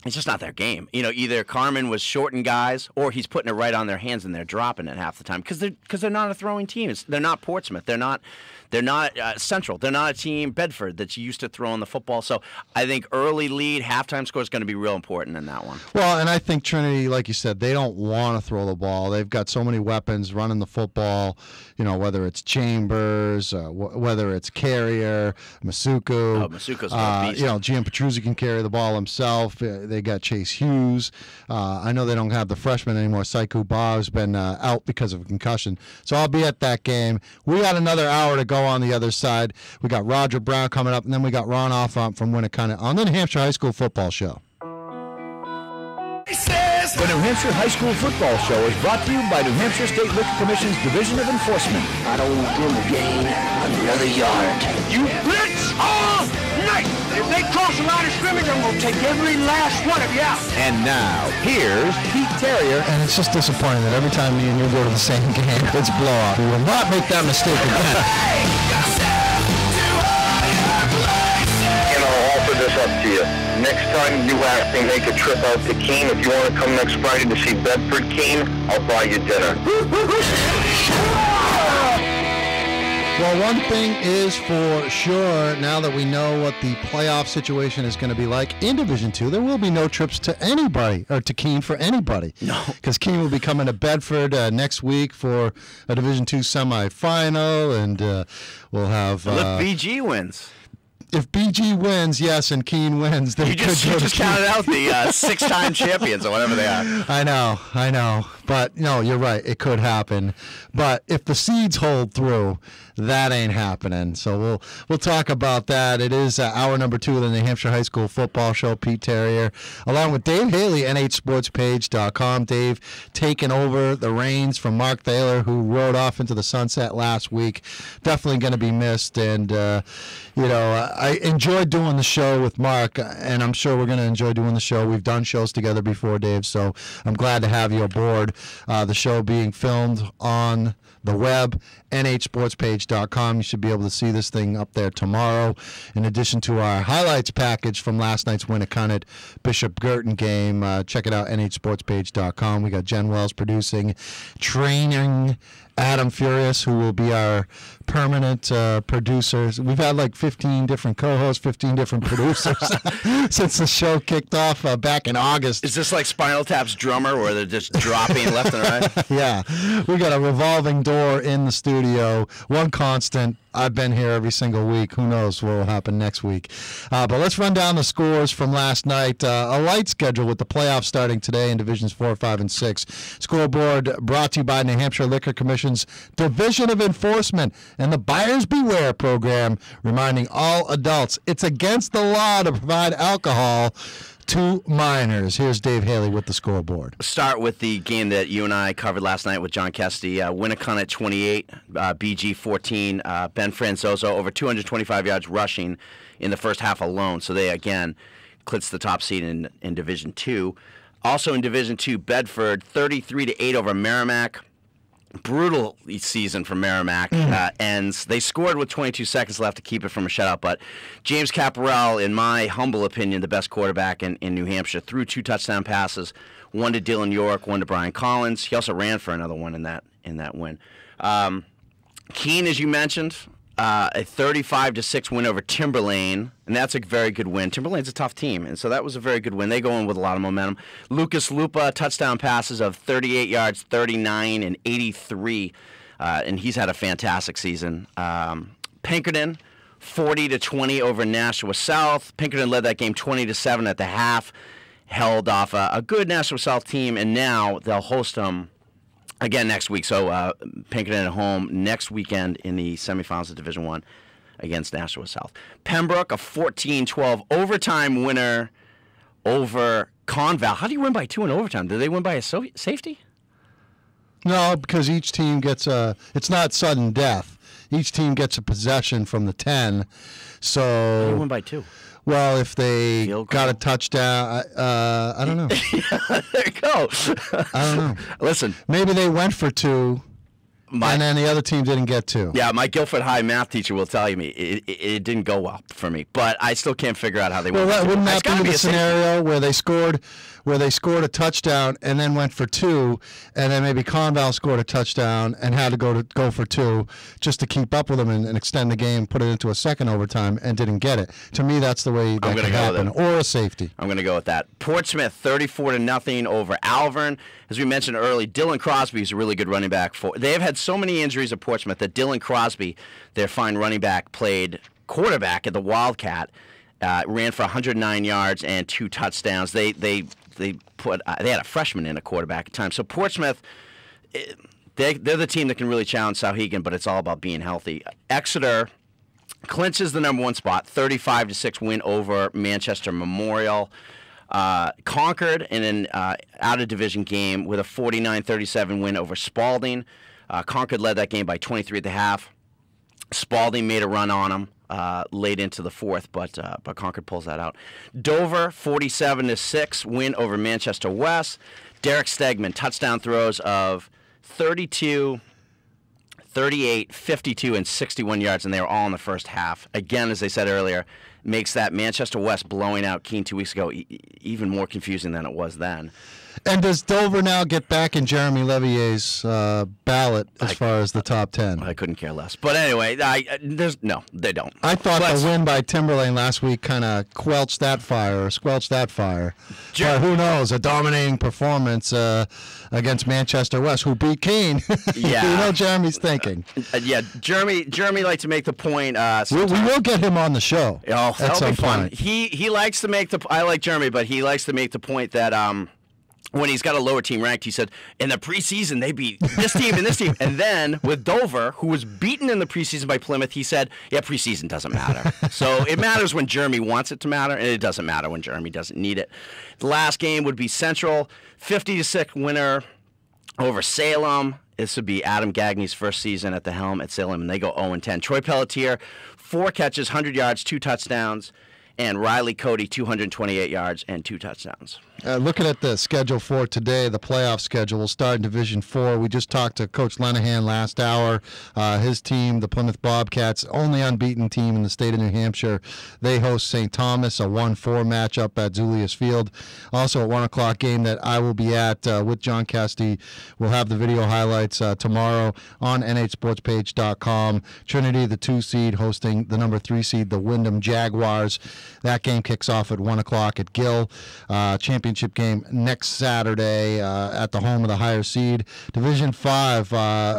It's just not their game. Either Carmen was shorting guys, or he's putting it right on their hands and they're dropping it half the time because they're not a throwing team. They're not Portsmouth. They're not Central. They're not a team Bedford that's used to throwing the football. So I think early lead, halftime score is going to be real important in that one. Well, and I think Trinity, like you said, they don't want to throw the ball. They've got so many weapons running the football. Whether it's Chambers, whether it's Carrier, Masuku. Oh, Masuku's a beast. Gian Petruzzi can carry the ball himself. They got Chase Hughes. I know they don't have the freshman anymore. Saiku Bob's been out because of a concussion. So I'll be at that game. We got another hour to go on the other side. We got Roger Brown coming up, and then we got Ron Offamp from Winnicott on the New Hampshire High School Football Show. The New Hampshire High School Football Show is brought to you by New Hampshire State Liquor Commission's Division of Enforcement. I don't do the game on the other yard. You blitz all night! If they cross the line of scrimmage, I'm going to take every last one of you out. And now, here's Pete Terrier. And it's just disappointing that every time me and you go to the same game, it's blowout. We will not make that mistake again. I'll offer this up to you. Next time you have to make a trip out to Keene, if you want to come next Friday to see Bedford Keene, I'll buy you dinner. Well, one thing is for sure, now that we know what the playoff situation is going to be like in Division II, there will be no trips to anybody, or to Keene for anybody. No. Because Keene will be coming to Bedford next week for a Division II semifinal, and we'll have... Look, BG wins. if BG wins, yes, and Keene wins, they You just counted out the 6-time champions or whatever they are. I know. But, no, you're right. It could happen. But if the seeds hold through, that ain't happening. So we'll talk about that. It is hour number 2 of the New Hampshire High School Football Show. Pete Terrier, along with Dave Haley, NHSportsPage.com. Dave taking over the reins from Mark Thaler, who rode off into the sunset last week. Definitely going to be missed. And, I enjoyed doing the show with Mark, and I'm sure we're going to enjoy doing the show. We've done shows together before, Dave, so I'm glad to have you aboard. The show being filmed on the web, nhsportspage.com. You should be able to see this thing up there tomorrow. In addition to our highlights package from last night's Winnicott Bishop Girton game, check it out, nhsportspage.com. We got Jen Wells producing, training Adam Furious, who will be our permanent producers. We've had like 15 different co-hosts, 15 different producers since the show kicked off back in August. Is this like Spinal Tap's drummer where they're just dropping left and right? Yeah. We got a revolving door in the studio. One constant. I've been here every single week. Who knows what will happen next week. But let's run down the scores from last night. A light schedule with the playoffs starting today in Divisions 4, 5, and 6. Scoreboard brought to you by New Hampshire Liquor Commission's Division of Enforcement and the Buyers Beware program, reminding all adults it's against the law to provide alcohol to minors. Here's Dave Haley with the scoreboard. Start with the game that you and I covered last night with John Kesty. Winnicott 28, BG 14. Ben Franzoso over 225 yards rushing in the first half alone. So they, again, clinched the top seed in Division 2. Also in Division 2, Bedford 33-8 over Merrimack. Brutal season for Merrimack ends. They scored with 22 seconds left to keep it from a shutout, but James Caparell, in my humble opinion, the best quarterback in New Hampshire, threw 2 touchdown passes, one to Dylan York, one to Brian Collins. He also ran for another one in that win. Keene, as you mentioned, a 35-6 win over Timberlane, and that's a very good win. Timberlane's a tough team, and so that was a very good win. They go in with a lot of momentum. Lucas Lupa, touchdown passes of 38 yards, 39, and 83, and he's had a fantastic season. Pinkerton, 40-20 over Nashua South. Pinkerton led that game 20-7 at the half, held off a good Nashua South team, and now they'll host them again next week. So Pinkerton at home next weekend in the semifinals of Division I against Nashua South. Pembroke, a 14-12 overtime winner over Conval. How do you win by 2 in overtime? Did they win by a safety? No, because each team gets it's not sudden death. Each team gets a possession from the 10. So They win by 2. Well, if they got a touchdown, I don't know. There you go. I don't know. Listen. Maybe they went for 2, and then the other team didn't get 2. Yeah, my Guilford High math teacher will tell me it didn't go well for me, but I still can't figure out how they went. Well, wouldn't that be the scenario where they scored a touchdown and then went for 2, and then maybe Conval scored a touchdown and had to go for 2 just to keep up with them and extend the game, put it into a second overtime, and didn't get it. To me, that's the way that could happen, or a safety. I'm going to go with that. Portsmouth 34-0 over Alvern. As we mentioned early, Dylan Crosby is a really good running back. They have had so many injuries at Portsmouth that Dylan Crosby, their fine running back, played quarterback at the Wildcat, ran for 109 yards and 2 touchdowns. They had a freshman in a quarterback at times. So Portsmouth, they're the team that can really challenge Souhegan, but it's all about being healthy. Exeter clinches the number 1 spot, 35-6 win over Manchester Memorial. Concord in an out-of-division game with a 49-37 win over Spalding. Concord led that game by 23 at the half. Spalding made a run on them late into the 4th, but Concord pulls that out. Dover, 47-6 win over Manchester West. Derek Stegman, touchdown throws of 32, 38, 52, and 61 yards, and they were all in the first half. Again, as I said earlier, makes that Manchester West blowing out Keene 2 weeks ago even more confusing than it was then. And does Dover now get back in Jeremy Levier's ballot as far as the top 10? I couldn't care less. But anyway, no, they don't. I thought the win by Timberlane last week kind of squelched that fire. But who knows? A dominating performance against Manchester West, who beat Keene. Yeah. You know Jeremy's thinking. Yeah, Jeremy likes to make the point. We will get him on the show. Oh, that'll be fun. Point. He likes to make I like Jeremy, but he likes to make the point that when he's got a lower team ranked, he said, in the preseason, they beat this team and this team. And then with Dover, who was beaten in the preseason by Plymouth, he said, yeah, preseason doesn't matter. So it matters when Jeremy wants it to matter, and it doesn't matter when Jeremy doesn't need it. The last game would be Central, 50-6 winner over Salem. This would be Adam Gagney's first season at the helm at Salem, and they go 0-10. Troy Pelletier, 4 catches, 100 yards, 2 touchdowns. And Riley Cody, 228 yards and 2 touchdowns. Looking at the schedule for today, the playoff schedule, we'll start in Division 4. We just talked to Coach Lenahan last hour. His team, the Plymouth Bobcats, only unbeaten team in the state of New Hampshire. They host St. Thomas, a 1-4 matchup at Zulius Field. Also, a 1 o'clock game that I will be at with John Casti. We'll have the video highlights tomorrow on nhsportspage.com. Trinity, the 2 seed, hosting the number 3 seed, the Wyndham Jaguars. That game kicks off at 1 o'clock at Gill. Championship game next Saturday at the home of the higher seed. Division 5,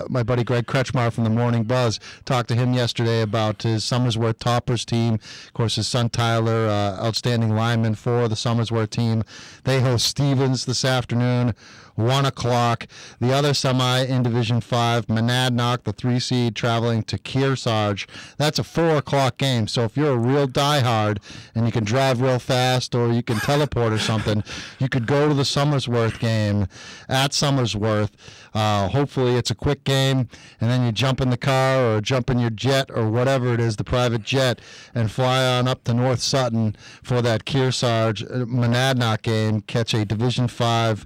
my buddy Greg Kretschmar from the Morning Buzz, talked to him yesterday about his Somersworth Toppers team. Of course, his son Tyler, outstanding lineman for the Somersworth team. They host Stevens this afternoon. 1 o'clock. The other semi in Division 5, Monadnock, the 3 seed, traveling to Kearsarge. That's a 4 o'clock game. So if you're a real diehard and you can drive real fast or you can teleport or something, you could go to the Somersworth game at Somersworth. Hopefully it's a quick game, and then you jump in the car or jump in your jet or whatever it is, the private jet, and fly on up to North Sutton for that Kearsarge Monadnock game, catch a Division 5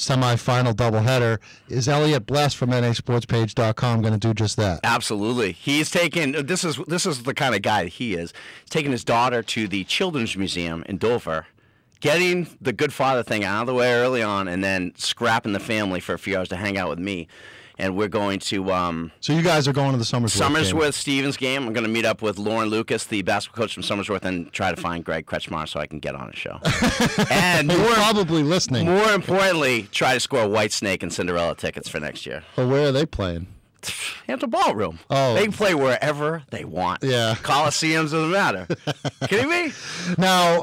semifinal doubleheader. Is Elliot Bless from NHSportsPage.com going to do just that? Absolutely. He's taken, this is the kind of guy he is. He's taken his daughter to the Children's Museum in Dover, getting the good father thing out of the way early on, and then scrapping the family for a few hours to hang out with me. And we're going to... so you guys are going to the Somersworth Stevens game. I'm going to meet up with Lauren Lucas, the basketball coach from Somersworth, and try to find Greg Kretschmar so I can get on a show. And you're probably listening. More importantly, try to score White Snake and Cinderella tickets for next year. Well, where are they playing? Hampton Ballroom. Oh. They can play wherever they want. Yeah. Coliseums doesn't matter. Kidding me? Now,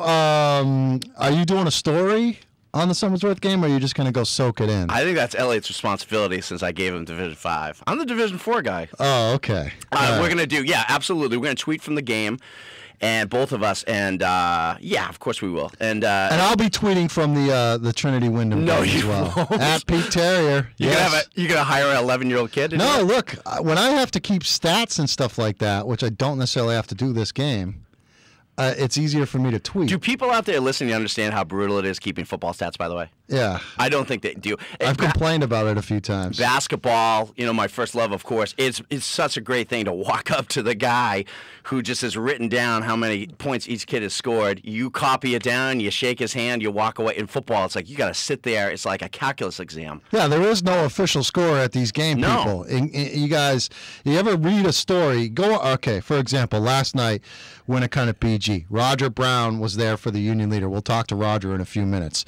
are you doing a story on the Somersworth game, or are you just going to go soak it in? I think that's Elliot's responsibility since I gave him Division 5. I'm the Division 4 guy. Oh, okay. We're going to do, absolutely. We're going to tweet from the game, and both of us, and of course we will. And I'll be tweeting from the Trinity Wyndham game as well. Won't. At Pete Terrier. You're going to hire an 11-year-old kid? No, look, when I have to keep stats and stuff like that, which I don't necessarily have to do this game, it's easier for me to tweet. Do people out there listening understand how brutal it is keeping football stats, by the way? Yeah. I don't think they do. I've complained about it a few times. Basketball, my first love, of course. It's such a great thing to walk up to the guy who just has written down how many points each kid has scored. You copy it down, you shake his hand, you walk away. In football, it's like you got to sit there. It's like a calculus exam. Yeah, there is no official score at these game people. You guys, you ever read a story? For example, last night, Winnicott BG. Roger Brown was there for the Union Leader. We'll talk to Roger in a few minutes.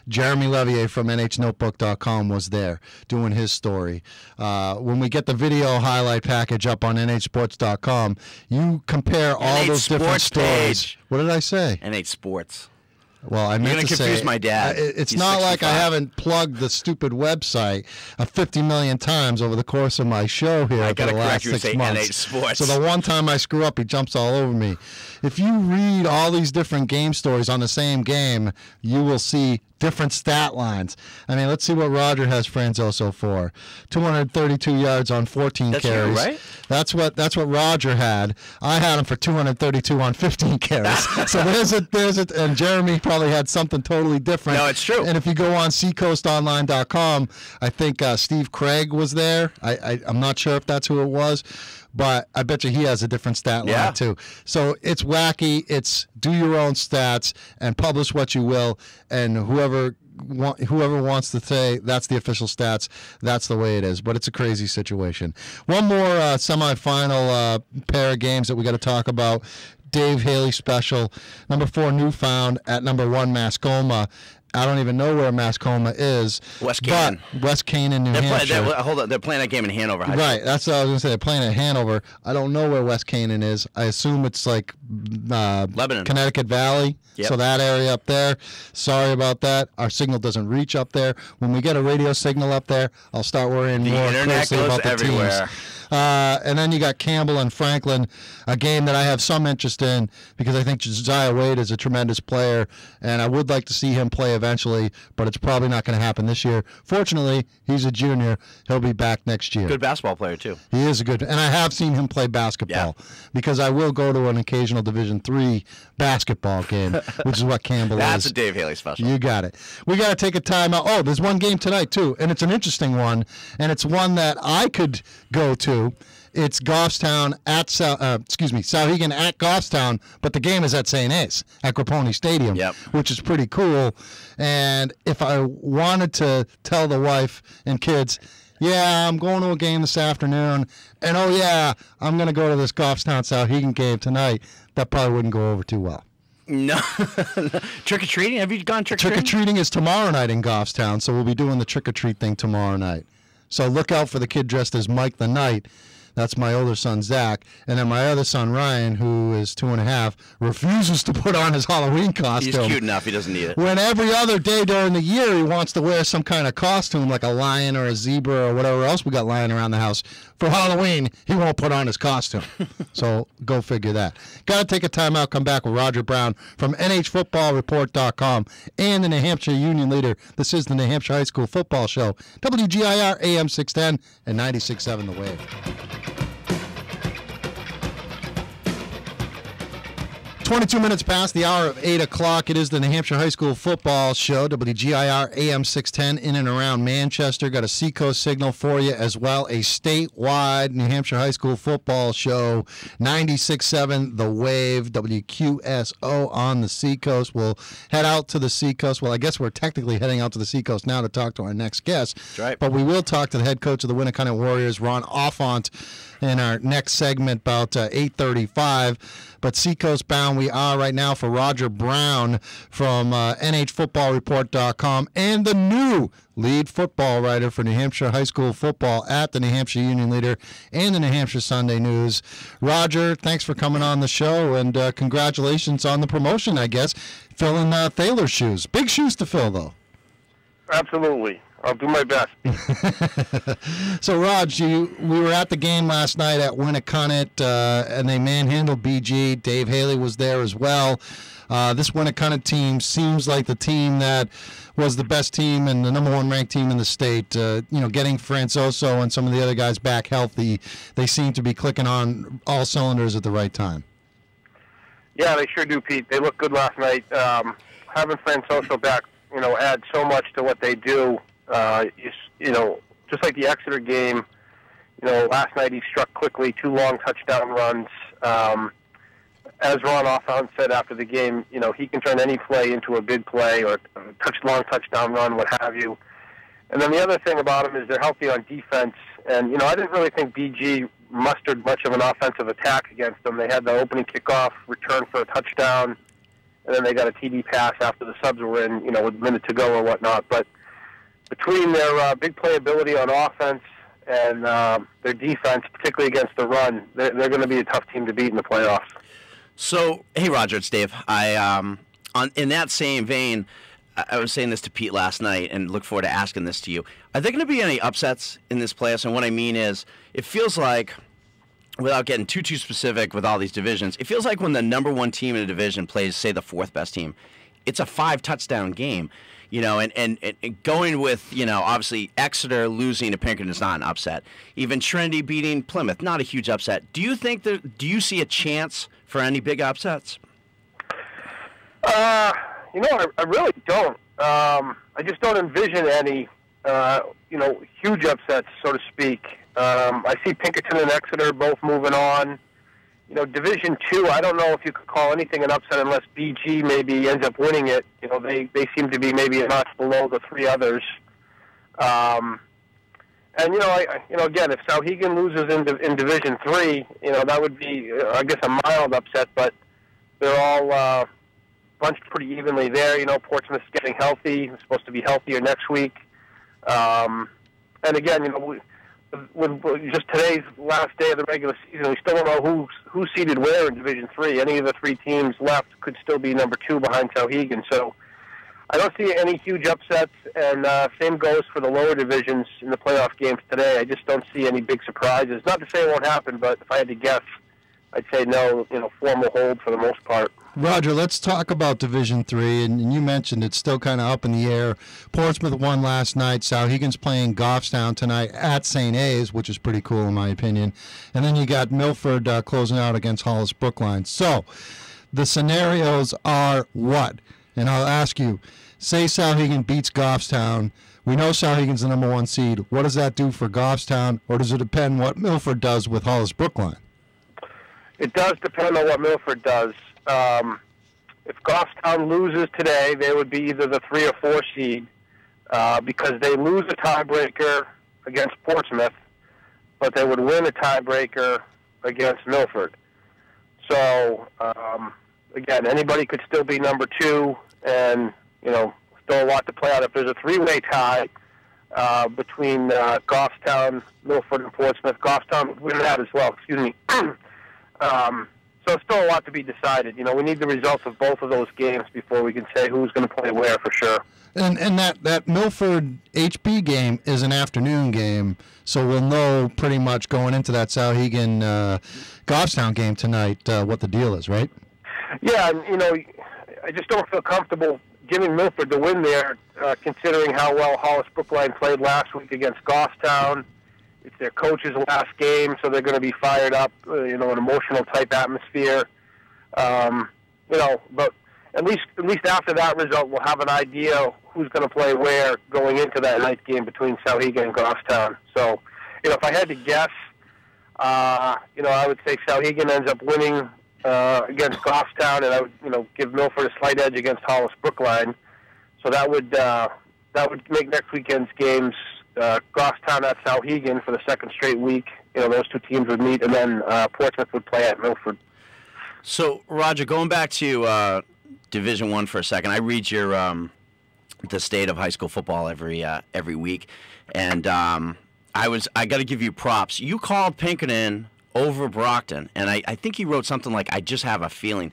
Jeremy Levier from NHNotebook.com was there doing his story. When we get the video highlight package up on NHSports.com, you compare all those different stories. What did I say? NH Sports. Well, I meant to say... You're going to confuse my dad. It's He's not 65. like I haven't plugged the stupid website 50 million times over the course of my show here for the last 6 months. NH Sports. So the one time I screw up, he jumps all over me. If you read all these different game stories on the same game, you will see different stat lines. I mean, let's see what Roger has Franzoso for. 232 yards on 14 carries. That's right? That's what Roger had. I had him for 232 on 15 carries. So there's it. And Jeremy probably had something totally different. No, it's true. And if you go on seacoastonline.com, I think Steve Craig was there. I'm not sure if that's who it was. but I bet you he has a different stat line too. So it's wacky. It's do your own stats and publish what you will, and whoever wants to say that's the official stats, that's the way it is. But it's a crazy situation. One more semifinal pair of games that we got to talk about. Dave Haley special, number 4 Newfound at number 1 Mascoma. I don't even know where Mascoma is. West Canaan. But West Canaan, New Hampshire. Hold on, they're playing that game in Hanover High School. Right, that's what I was going to say. They're playing at Hanover. I don't know where West Canaan is. I assume it's like Lebanon. Connecticut Valley. Yep. So that area up there. Sorry about that. Our signal doesn't reach up there. When we get a radio signal up there, I'll start worrying more closely about the everywhere. teams. And then you got Campbell and Franklin, a game that I have some interest in because I think Josiah Wade is a tremendous player, and I would like to see him play eventually, but it's probably not going to happen this year. Fortunately, he's a junior. He'll be back next year. Good basketball player, too. He is a good, and I have seen him play basketball because I will go to an occasional Division III basketball game, which is what Campbell is. That's a Dave Haley special. You got it. We got to take a time out. Oh, there's one game tonight, too, and it's an interesting one, and it's one that I could go to. It's Goffstown at Souhegan at Goffstown, but the game is at St. Ace at Grapponi Stadium, which is pretty cool. And if I wanted to tell the wife and kids, yeah, I'm going to a game this afternoon, and oh yeah, I'm going to go to this Goffstown Souhegan game tonight, that probably wouldn't go over too well. No. Trick-or-treating? Have you gone trick-or-treating? Trick-or-treating is tomorrow night in Goffstown, so we'll be doing the trick-or-treat thing tomorrow night. So look out for the kid dressed as Mike the Knight. That's my older son, Zach. And then my other son, Ryan, who is 2.5, refuses to put on his Halloween costume. He's cute enough. He doesn't need it. When every other day during the year he wants to wear some kind of costume, like a lion or a zebra or whatever else we got lying around the house. For Halloween, he won't put on his costume. So go figure that. Got to take a time out, come back with Roger Brown from NHFootballReport.com and the New Hampshire Union Leader. This is the New Hampshire High School Football Show. WGIR AM 610 and 96.7 The Wave. 22 minutes past the hour of 8 o'clock. It is the New Hampshire High School Football Show, WGIR AM 610 in and around Manchester. Got a Seacoast signal for you as well. A statewide New Hampshire High School Football Show, 96.7 The Wave, WQSO on the Seacoast. We'll head out to the Seacoast. Well, I guess we're technically heading out to the Seacoast now to talk to our next guest. That's right. But we will talk to the head coach of the Winnicott Warriors, Ron Offont, in our next segment about 8:35. But Seacoast bound we are right now for Roger Brown from NHFootballReport.com and the new lead football writer for New Hampshire High School football at the New Hampshire Union Leader and the New Hampshire Sunday News. Roger, thanks for coming on the show, and congratulations on the promotion, I guess, filling Thaler's shoes. Big shoes to fill, though. Absolutely. I'll do my best. So, Raj, we were at the game last night at Winnicott, and they manhandled BG. Dave Haley was there as well. This Winnicott team seems like the team that was the best team and the number 1 ranked team in the state. Getting Francoso and some of the other guys back healthy, they seem to be clicking on all cylinders at the right time. Yeah, they sure do, Pete. They looked good last night. Having Francoso back, adds so much to what they do. Just like the Exeter game, last night he struck quickly, 2 long touchdown runs. As Ron Offont said after the game, he can turn any play into a big play or a long touchdown run, what have you. And then the other thing about him is they're healthy on defense. And, I didn't really think BG mustered much of an offensive attack against them. They had the opening kickoff, return for a touchdown, and then they got a TD pass after the subs were in, with a minute to go or whatnot. But between their big playability on offense and their defense, particularly against the run, they're going to be a tough team to beat in the playoffs. So, hey, Roger, it's Dave. In that same vein, I was saying this to Pete last night and look forward to asking this to you. Are there going to be any upsets in this playoffs? And what I mean is, it feels like, without getting too specific with all these divisions, it feels like when the number 1 team in a division plays, say, the 4th best team, it's a 5-touchdown game. And going with, obviously Exeter losing to Pinkerton is not an upset. Even Trinity beating Plymouth, not a huge upset. Do you see a chance for any big upsets? I really don't. I just don't envision any, huge upsets, so to speak. I see Pinkerton and Exeter both moving on. You know, Division II, I don't know if you could call anything an upset unless BG maybe ends up winning it. You know, they seem to be maybe a notch below the three others. And again, if Souhegan loses in Division III, you know, that would be, I guess, a mild upset. But they're all bunched pretty evenly there. You know, Portsmouth's getting healthy; it's supposed to be healthier next week. And again, you know, with just today's last day of the regular season, we still don't know who's seated where in Division III. Any of the three teams left could still be number 2 behind Souhegan. So I don't see any huge upsets, and same goes for the lower divisions in the playoff games today. I just don't see any big surprises. Not to say it won't happen, but if I had to guess, I'd say no. You know, form will hold for the most part. Roger, let's talk about Division III, and you mentioned it's still kind of up in the air. Portsmouth won last night. Souhegan's playing Goffstown tonight at St. A's, which is pretty cool in my opinion. And then you got Milford closing out against Hollis Brookline. So the scenarios are what? And I'll ask you, say Souhegan beats Goffstown. We know Souhegan's the number 1 seed. What does that do for Goffstown, or does it depend what Milford does with Hollis Brookline? It does depend on what Milford does. If Goffstown loses today, they would be either the 3 or 4 seed because they lose a tiebreaker against Portsmouth, but they would win a tiebreaker against Milford. So, again, anybody could still be number 2, and, you know, still a lot to play out. If there's a 3-way tie between Goffstown, Milford, and Portsmouth, Goffstown would win that as well. Excuse me. So still a lot to be decided. You know, we need the results of both of those games before we can say who's going to play where for sure. And that Milford HB game is an afternoon game, so we'll know pretty much going into that Souhegan Goffstown game tonight what the deal is, right? Yeah, and, you know, I just don't feel comfortable giving Milford the win there, considering how well Hollis Brookline played last week against Goffstown. It's their coach's last game, so they're going to be fired up, you know, an emotional type atmosphere. You know, but at least after that result, we'll have an idea who's going to play where going into that night game between Souhegan and Goffstown. So, you know, if I had to guess, you know, I would say Souhegan ends up winning against Goffstown, and I would, you know, give Milford a slight edge against Hollis Brookline. So that would make next weekend's games Goffstown at Souhegan for the second straight week. You know, those two teams would meet, and then Portsmouth would play at Milford. So, Roger, going back to Division I for a second, I read your the state of high school football every week, and I got to give you props. You called Pinkerton over Brockton, and I think you wrote something like, "I just have a feeling."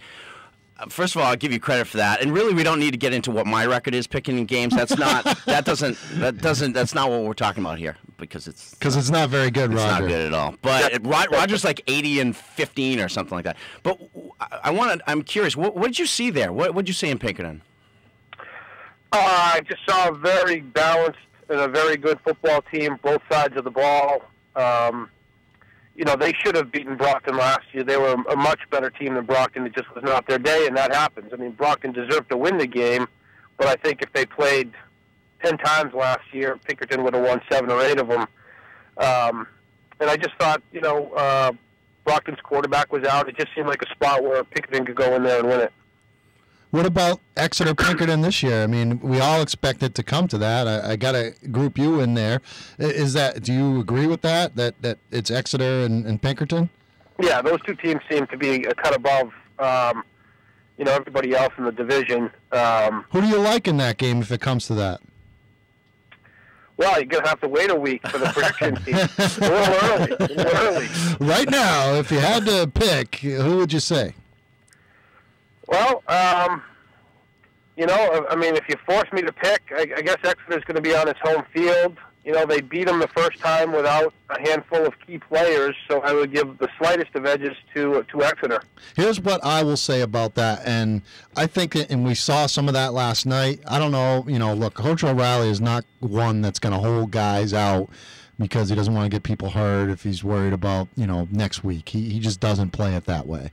First of all, I'll give you credit for that. And really, we don't need to get into what my record is picking in games. That's not that's not what we're talking about here because it's not very good, Roger. It's not good at all. But Roger's like 80-15 or something like that. But I'm curious. What did you see there? What did you see in Pinkerton? I just saw a very balanced and a very good football team, both sides of the ball. You know, they should have beaten Brockton last year. They were a much better team than Brockton. It just was not their day, and that happens. I mean, Brockton deserved to win the game, but I think if they played 10 times last year, Pinkerton would have won 7 or 8 of them. And I just thought, you know, Brockton's quarterback was out. It just seemed like a spot where Pinkerton could go in there and win it. What about Exeter Pinkerton this year? I mean, we all expect it to come to that. I got to group you in there. Do you agree with that it's Exeter and Pinkerton? Yeah, those two teams seem to be a cut above, you know, everybody else in the division. Who do you like in that game if it comes to that? Well, you're going to have to wait a week for the prediction team. A little early. Right now, if you had to pick, who would you say? Well, you know, I mean, if you force me to pick, I guess Exeter's going to be on its home field. You know, they beat them the first time without a handful of key players, so I would give the slightest of edges to Exeter. Here's what I will say about that, and I think, and we saw some of that last night. I don't know, you know, look, Coach O'Reilly is not one that's going to hold guys out because he doesn't want to get people hurt if he's worried about, you know, next week. He just doesn't play it that way.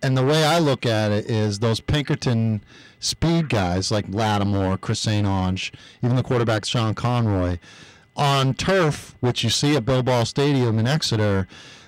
And the way I look at it is those Pinkerton speed guys like Lattimore, Chris St. Onge, even the quarterback Sean Conroy, on turf, which you see at Bill Ball Stadium in Exeter,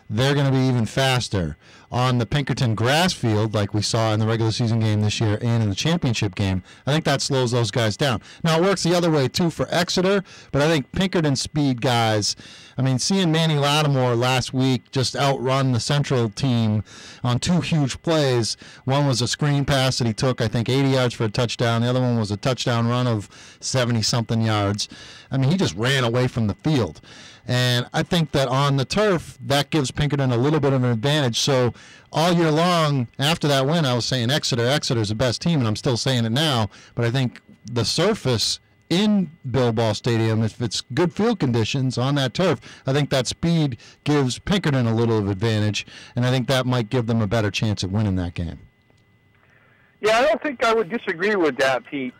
they're going to be even faster. On the Pinkerton grass field, like we saw in the regular season game this year and in the championship game, I think that slows those guys down. Now, it works the other way, too, for Exeter, but I think Pinkerton speed guys, I mean, seeing Manny Lattimore last week just outrun the Central team on 2 huge plays. One was a screen pass that he took, I think, 80 yards for a touchdown. The other one was a touchdown run of 70-something yards. I mean, he just ran away from the field. And I think that on the turf, that gives Pinkerton a little bit of an advantage. So all year long, after that win, I was saying Exeter's the best team, and I'm still saying it now. But I think the surface in Bill Ball Stadium, if it's good field conditions on that turf, I think that speed gives Pinkerton a little of advantage, and I think that might give them a better chance of winning that game. Yeah, I don't think I would disagree with that, Pete.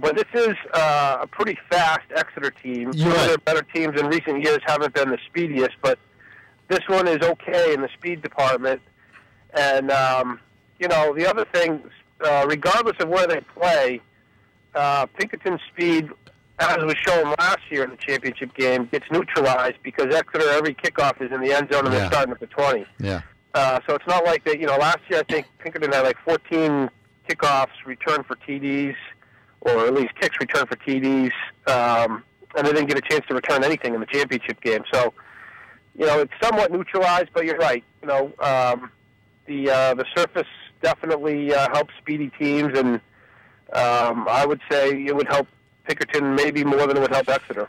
But this is a pretty fast Exeter team. Some of their better teams in recent years haven't been the speediest, but this one is okay in the speed department. And, the other thing, regardless of where they play, Pinkerton's speed, as was shown last year in the championship game, gets neutralized because Exeter, every kickoff is in the end zone and they're starting at the 20. Yeah. So it's not like that, last year I think Pinkerton had like 14 kickoffs returned for TDs, or at least kicks returned for TDs, and they didn't get a chance to return anything in the championship game. So, it's somewhat neutralized, but you're right. The surface definitely helps speedy teams, and I would say it would help Pinkerton maybe more than it would help Exeter.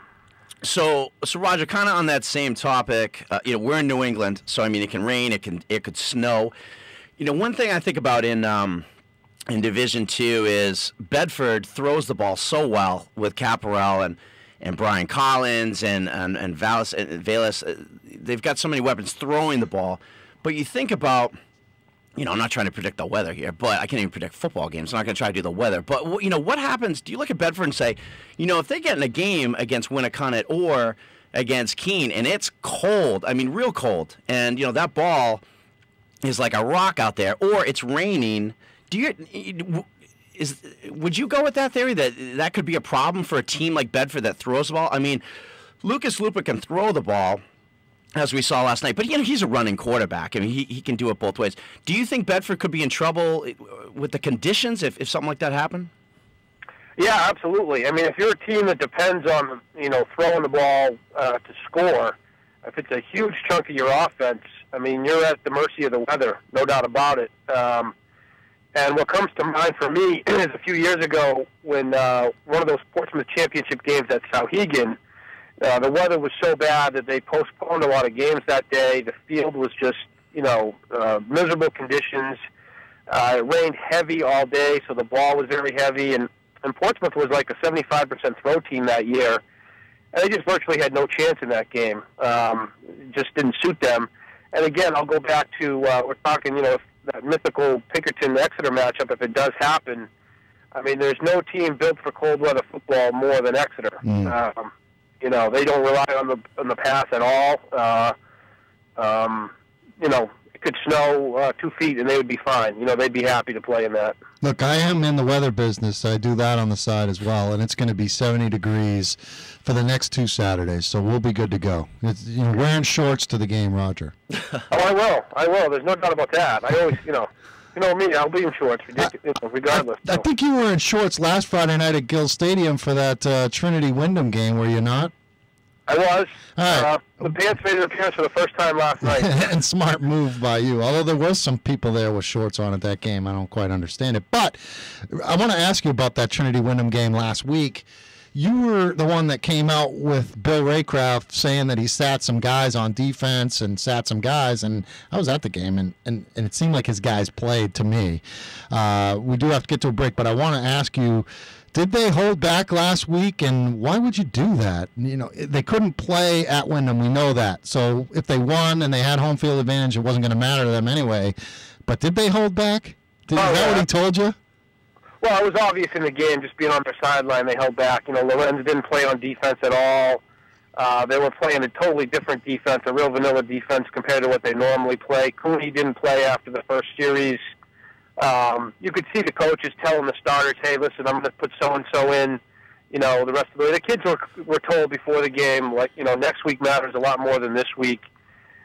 So Roger, kind of on that same topic, we're in New England, so I mean, it can rain, it could snow. One thing I think about in Division II is Bedford throws the ball so well with Caparel and Brian Collins and Vallis. They've got so many weapons throwing the ball. But you think about, I'm not trying to predict the weather here, but I can't even predict football games. I'm not going to try to do the weather. But, what happens? Do you look at Bedford and say, if they get in a game against Winnicott or against Keene and it's cold, I mean, real cold, and, that ball is like a rock out there, or it's raining, would you go with that theory that could be a problem for a team like Bedford that throws the ball? I mean, Lucas Lupa can throw the ball, as we saw last night, but he's a running quarterback. I mean, he can do it both ways. Do you think Bedford could be in trouble with the conditions if something like that happened? Yeah, absolutely. I mean, if you're a team that depends on throwing the ball to score, if it's a huge chunk of your offense, I mean, you're at the mercy of the weather, no doubt about it. And what comes to mind for me is a few years ago when one of those Portsmouth Championship games at Sauhegan, the weather was so bad that they postponed a lot of games that day. The field was just, miserable conditions. It rained heavy all day, so the ball was very heavy. And Portsmouth was like a 75% throw team that year. And they just virtually had no chance in that game. It just didn't suit them. And again, I'll go back to, we're talking, if that mythical Pinkerton-Exeter matchup, if it does happen, I mean, there's no team built for cold weather football more than Exeter. They don't rely on the pass at all. It could snow 2 feet and they would be fine. They'd be happy to play in that. Look, I am in the weather business. I do that on the side as well, and it's going to be 70 degrees for the next 2 Saturdays, so we'll be good to go. It's, wearing shorts to the game, Roger. Oh, I will. There's no doubt about that. I always, you know me, I'll be in shorts, regardless. I think you were in shorts last Friday night at Gill Stadium for that Trinity Wyndham game, were you not? I was. All right. The pants made an appearance for the first time last night. And smart move by you. Although there was some people there with shorts on at that game. I don't quite understand it. But I want to ask you about that Trinity Wyndham game last week. You were the one that came out with Bill Raycraft saying that he sat some guys on defense and sat some guys. And I was at the game, and it seemed like his guys played to me. We do have to get to a break, but I want to ask you, did they hold back last week, and why would you do that? They couldn't play at Wyndham. We know that. So if they won and they had home field advantage, it wasn't going to matter to them anyway. But did they hold back? Is that what he told you? Well, it was obvious in the game, just being on their sideline, they held back. Lorenz didn't play on defense at all. They were playing a totally different defense, a real vanilla defense compared to what they normally play. Cooney didn't play after the first series. You could see the coaches telling the starters, hey, listen, I'm going to put so-and-so in. you know, the rest of the kids were told before the game, like, you know, next week matters a lot more than this week.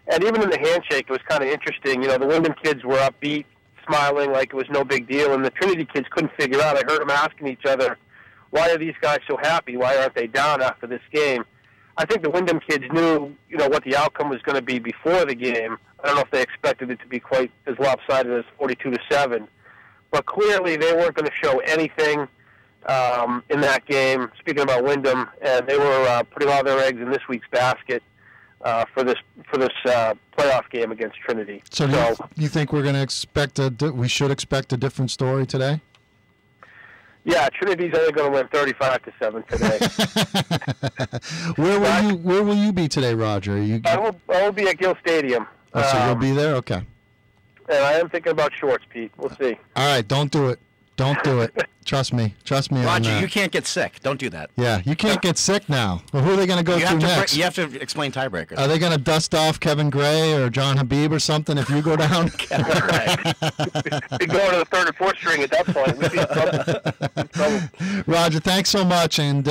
And even in the handshake, it was kind of interesting. You know, the Wyndham kids were upbeat, smiling like it was no big deal, and the Trinity kids couldn't figure out. I heard them asking each other, why are these guys so happy? Why aren't they down after this game? I think the Wyndham kids knew, you know, what the outcome was going to be before the game. I don't know if they expected it to be quite as lopsided as 42-7, but clearly they weren't going to show anything in that game. Speaking about Wyndham, and they were putting all their eggs in this week's basket for this playoff game against Trinity. So you think we're going to expect we should expect a different story today? Yeah, Trinity's only going to win 35-7 today. Where will you be today, Roger? I will be at Gill Stadium. Oh, so you'll be there? Okay. And I am thinking about shorts, Pete. We'll see. All right, don't do it. Don't do it. Trust me. Trust me on that. Roger, you can't get sick. Don't do that. Yeah, you can't get sick now. Well, who are they going to go through next? You have to explain tiebreakers. Are they going to dust off Kevin Gray or John Habib or something if you go down? Kevin Gray. Be going to the third or fourth string at that point. We'd be in trouble. Roger, thanks so much, and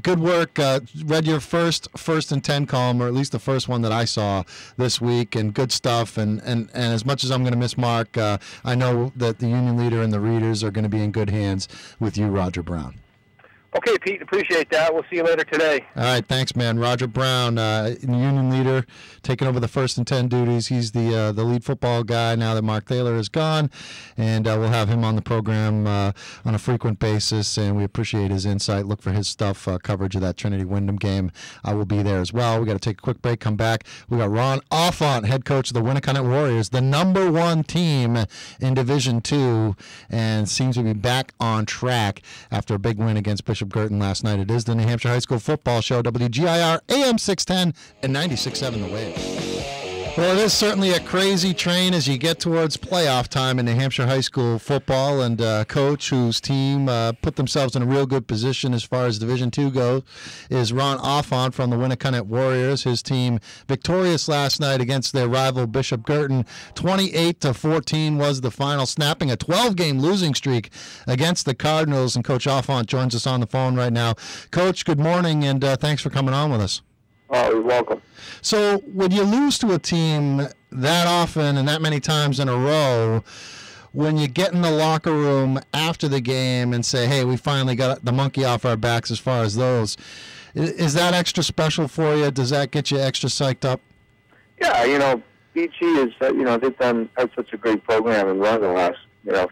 good work. Read your first and 10 column, or at least the first one that I saw this week, and good stuff. And as much as I'm going to miss Mark, I know that the union leader and the readers are going to be in good hands with you, Roger Brown. Okay, Pete, appreciate that. We'll see you later today. All right, thanks, man. Roger Brown, union leader, taking over the 1st and 10 duties. He's the lead football guy now that Mark Thaler is gone, and we'll have him on the program on a frequent basis, and we appreciate his insight. Look for his stuff, coverage of that Trinity-Wyndham game. I will be there as well. We got to take a quick break, come back. We got Ron Offont, head coach of the Winnicott Warriors, the #1 team in Division II, and seems to be back on track after a big win against Bishop Girton last night. It is the New Hampshire High School Football Show, WGIR, AM 610 and 96.7 The Wave. Well, it is certainly a crazy train as you get towards playoff time in New Hampshire high school football, and coach whose team put themselves in a real good position as far as Division II goes is Ron Offont from the Winnicott Warriors. His team victorious last night against their rival Bishop Girton. 28-14 was the final, snapping a 12-game losing streak against the Cardinals, and Coach Offont joins us on the phone right now. Coach, good morning, and thanks for coming on with us. Oh, you're welcome. So when you lose to a team that often and that many times in a row, when you get in the locker room after the game and say, hey, we finally got the monkey off our backs as far as those, is that extra special for you? Does that get you extra psyched up? Yeah, you know, BG is, they've had such a great program and run the last,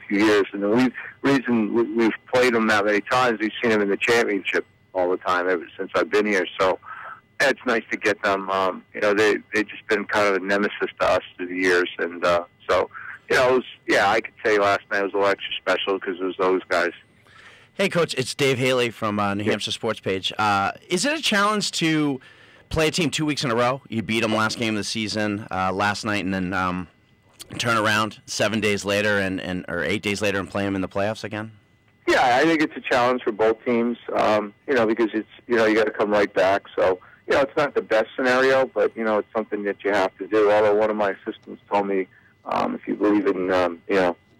few years. And the reason we've played them that many times, we've seen them in the championship all the time ever since I've been here. So it's nice to get them. They've just been kind of a nemesis to us through the years. And so, I could say last night was a little extra special because it was those guys. Hey, Coach, it's Dave Haley from New Hampshire Sports Page. Is it a challenge to play a team 2 weeks in a row? You beat them last game of the season last night, and then turn around 7 days later or 8 days later and play them in the playoffs again? Yeah, I think it's a challenge for both teams, because it's, you got to come right back. So, it's not the best scenario, but, it's something that you have to do. Although one of my assistants told me, if you believe in,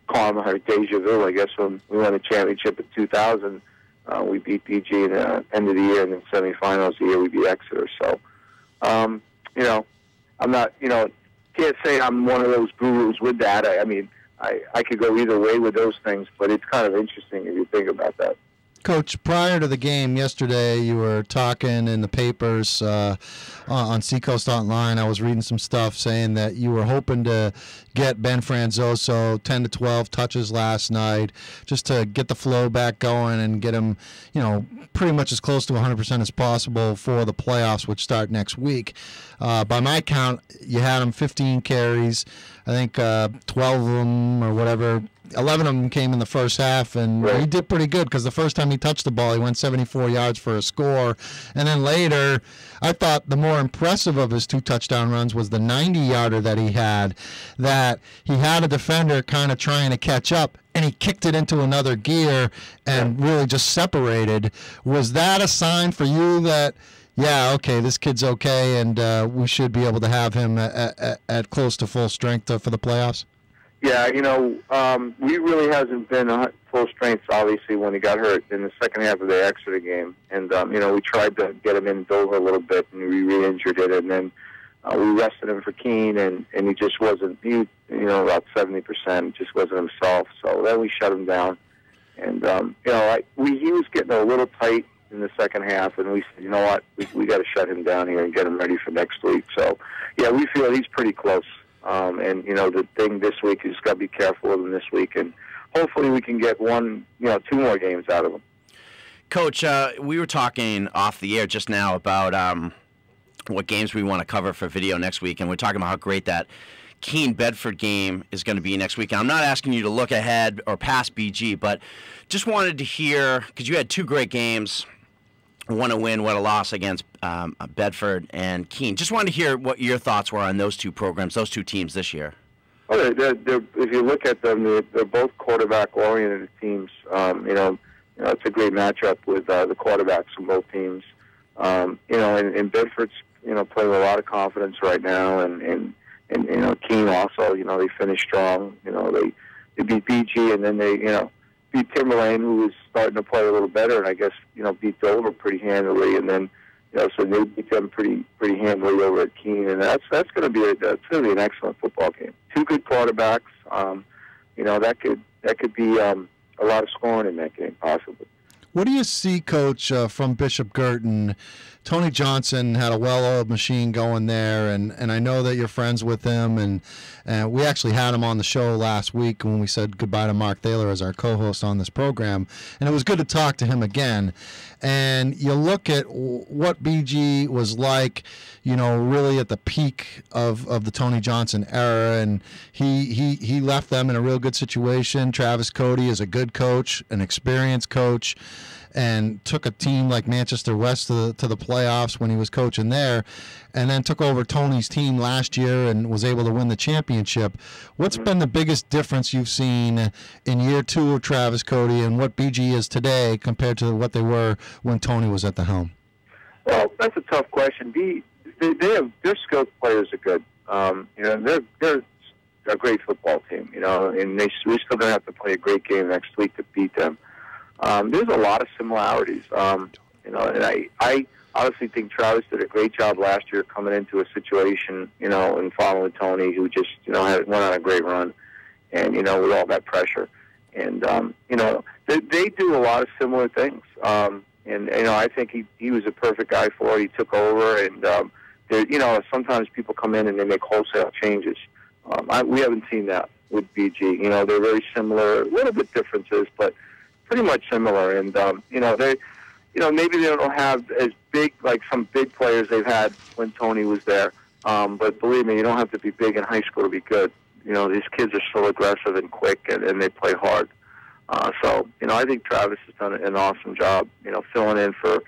karma or deja vu, I guess when we won the championship in 2000, we beat BG in the end of the year, and then semifinals the year we beat Exeter. So, I'm not, can't say I'm one of those gurus with that. I could go either way with those things, but it's kind of interesting if you think about that. Coach, prior to the game yesterday, you were talking in the papers on Seacoast Online. I was reading some stuff saying that you were hoping to get Ben Franzoso 10 to 12 touches last night just to get the flow back going and get him, pretty much as close to 100% as possible for the playoffs, which start next week. By my count, you had him 15 carries. I think 12 of them or whatever, 11 of them came in the first half, and he did pretty good because the first time he touched the ball, he went 74 yards for a score. And then later, I thought the more impressive of his 2 touchdown runs was the 90-yarder that he had a defender kind of trying to catch up, and he kicked it into another gear and really just separated. Was that a sign for you that, yeah, okay, this kid's okay, and we should be able to have him at close to full strength for the playoffs? Yeah, we really hasn't been full strength, obviously, when he got hurt in the second half of the Exeter game. And, we tried to get him in Dover a little bit, and we re-injured it. And then we rested him for Keene, and he just wasn't, about 70%, just wasn't himself. So then we shut him down. And, he was getting a little tight in the second half, and we said, you know what, we got to shut him down here and get him ready for next week. So, yeah, we feel he's pretty close. And, the thing this week is got to be careful of him this week, and hopefully we can get 2 more games out of him. Coach, we were talking off the air just now about what games we want to cover for video next week, and we're talking about how great that Keene-Bedford game is going to be next week. And I'm not asking you to look ahead or past BG, but just wanted to hear, because you had 2 great games, one a win, one a loss against Bedford and Keene. Just wanted to hear what your thoughts were on those 2 programs, those 2 teams this year. Well, if you look at them, they're both quarterback-oriented teams. It's a great matchup with the quarterbacks from both teams. And Bedford's, playing with a lot of confidence right now, and Keene also, they finished strong. They beat BG, and then they, beat Timberlane, who was starting to play a little better, and I guess, beat Dover pretty handily, and then, so they beat them pretty handily over at Keene, and that's going to be an excellent football game. 2 good quarterbacks. That could be a lot of scoring in that game, possibly. What do you see, Coach, from Bishop Girton? Tony Johnson had a well-oiled machine going there, and I know that you're friends with him, and we actually had him on the show last week when we said goodbye to Mark Thaler as our co-host on this program, and it was good to talk to him again. And you look at what BG was like, really at the peak of the Tony Johnson era, and he left them in a real good situation. Travis Cody is a good coach, an experienced coach, and took a team like Manchester West to the playoffs when he was coaching there, and then took over Tony's team last year and was able to win the championship. What's been the biggest difference you've seen in year 2 of Travis Cody and what BG is today compared to what they were when Tony was at the helm? Well, that's a tough question. Their skilled players are good. They're a great football team, and we're still going to have to play a great game next week to beat them. There's a lot of similarities, and I honestly think Travis did a great job last year coming into a situation, and following Tony, who just, went on a great run, and, with all that pressure. And, they do a lot of similar things. And I think he was a perfect guy for it. He took over, and, sometimes people come in and they make wholesale changes. We haven't seen that with BG. They're very similar, a little bit differences, but pretty much similar, and maybe they don't have as big, like some big players they've had when Tony was there. But believe me, you don't have to be big in high school to be good. These kids are so aggressive and quick, and they play hard. So I think Travis has done an awesome job. Filling in for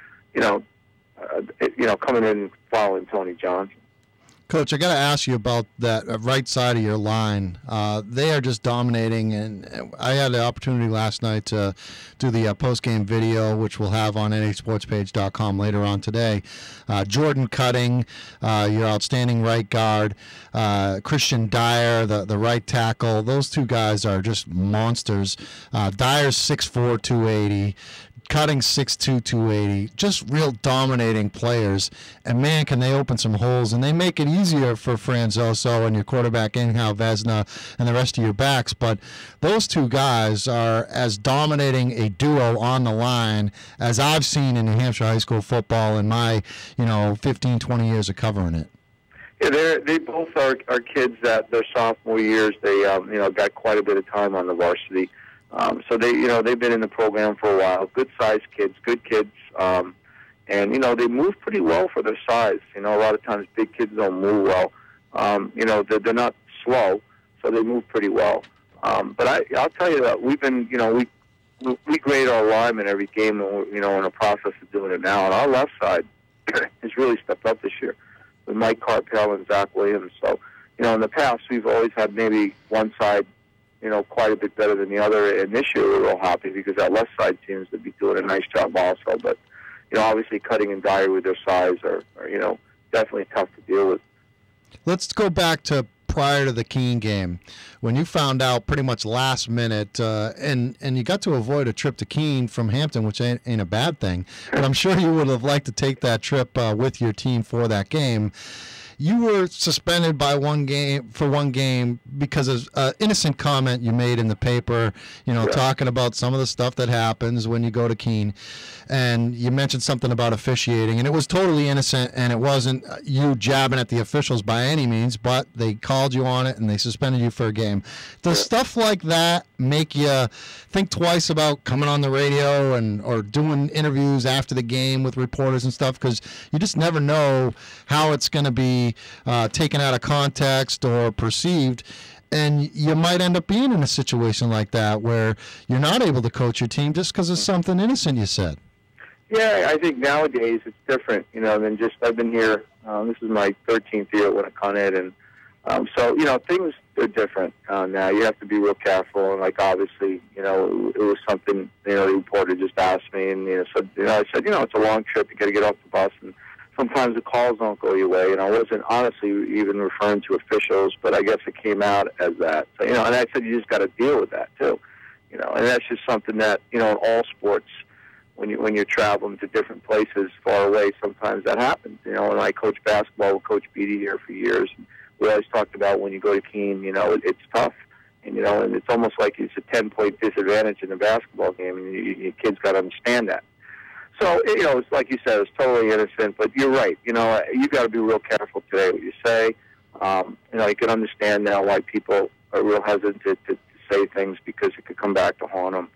coming in and following Tony Johnson. Coach, I got to ask you about that right side of your line. They are just dominating, and I had the opportunity last night to do the post-game video, which we'll have on NHSportspage.com later on today. Jordan Cutting, your outstanding right guard, Christian Dyer, the right tackle. Those 2 guys are just monsters. Dyer's 6'4", 280. Cutting 6'2", 280, just real dominating players. And, man, can they open some holes. And they make it easier for Franzoso and your quarterback, Inghal Vesna, and the rest of your backs. But those 2 guys are as dominating a duo on the line as I've seen in New Hampshire high school football in my, 15, 20 years of covering it. Yeah, they both are kids that their sophomore years, they, got quite a bit of time on the varsity. So they've been in the program for a while. Good-sized kids, good kids, and they move pretty well for their size. A lot of times big kids don't move well. They're not slow, so they move pretty well. But I'll tell you that we've been, we grade our linemen every game, and we're, in the process of doing it now. And our left side has really stepped up this year with Mike Carpel and Zach Williams. So, in the past we've always had maybe one side, quite a bit better than the other. And this year we're real happy because that left side seems to be doing a nice job also. But, obviously Cutting and Dyer with their size are definitely tough to deal with. Let's go back to prior to the Keene game, when you found out pretty much last minute, and you got to avoid a trip to Keene from Hampton, which ain't a bad thing, but I'm sure you would have liked to take that trip with your team for that game. You were suspended by one game because of an innocent comment you made in the paper, talking about some of the stuff that happens when you go to Keene. And you mentioned something about officiating, and it was totally innocent, and it wasn't you jabbing at the officials by any means, but they called you on it, and they suspended you for a game. Does stuff like that make you think twice about coming on the radio or doing interviews after the game with reporters and stuff? Because you just never know how it's going to be taken out of context or perceived. And you might end up being in a situation like that where you're not able to coach your team just because of something innocent you said. Yeah, I think nowadays it's different, than just I've been here. This is my 13th year at Winnicott, and so things are different now. You have to be real careful, and obviously, it was something the reporter just asked me, and I said, it's a long trip. You got to get off the bus, and sometimes the calls don't go your way. And I wasn't honestly even referring to officials, but I guess it came out as that. So, and I said you just got to deal with that too, and that's just something that in all sports. When you're traveling to different places far away, sometimes that happens. When I coached basketball with Coach Beatty here for years, we always talked about when you go to Keene, it's tough, and it's almost like it's a 10-point disadvantage in a basketball game, and your kids got to understand that. So it's like you said, it's totally innocent, but you're right. You got to be real careful today what you say. You can understand now why people are real hesitant to say things because it could come back to haunt them.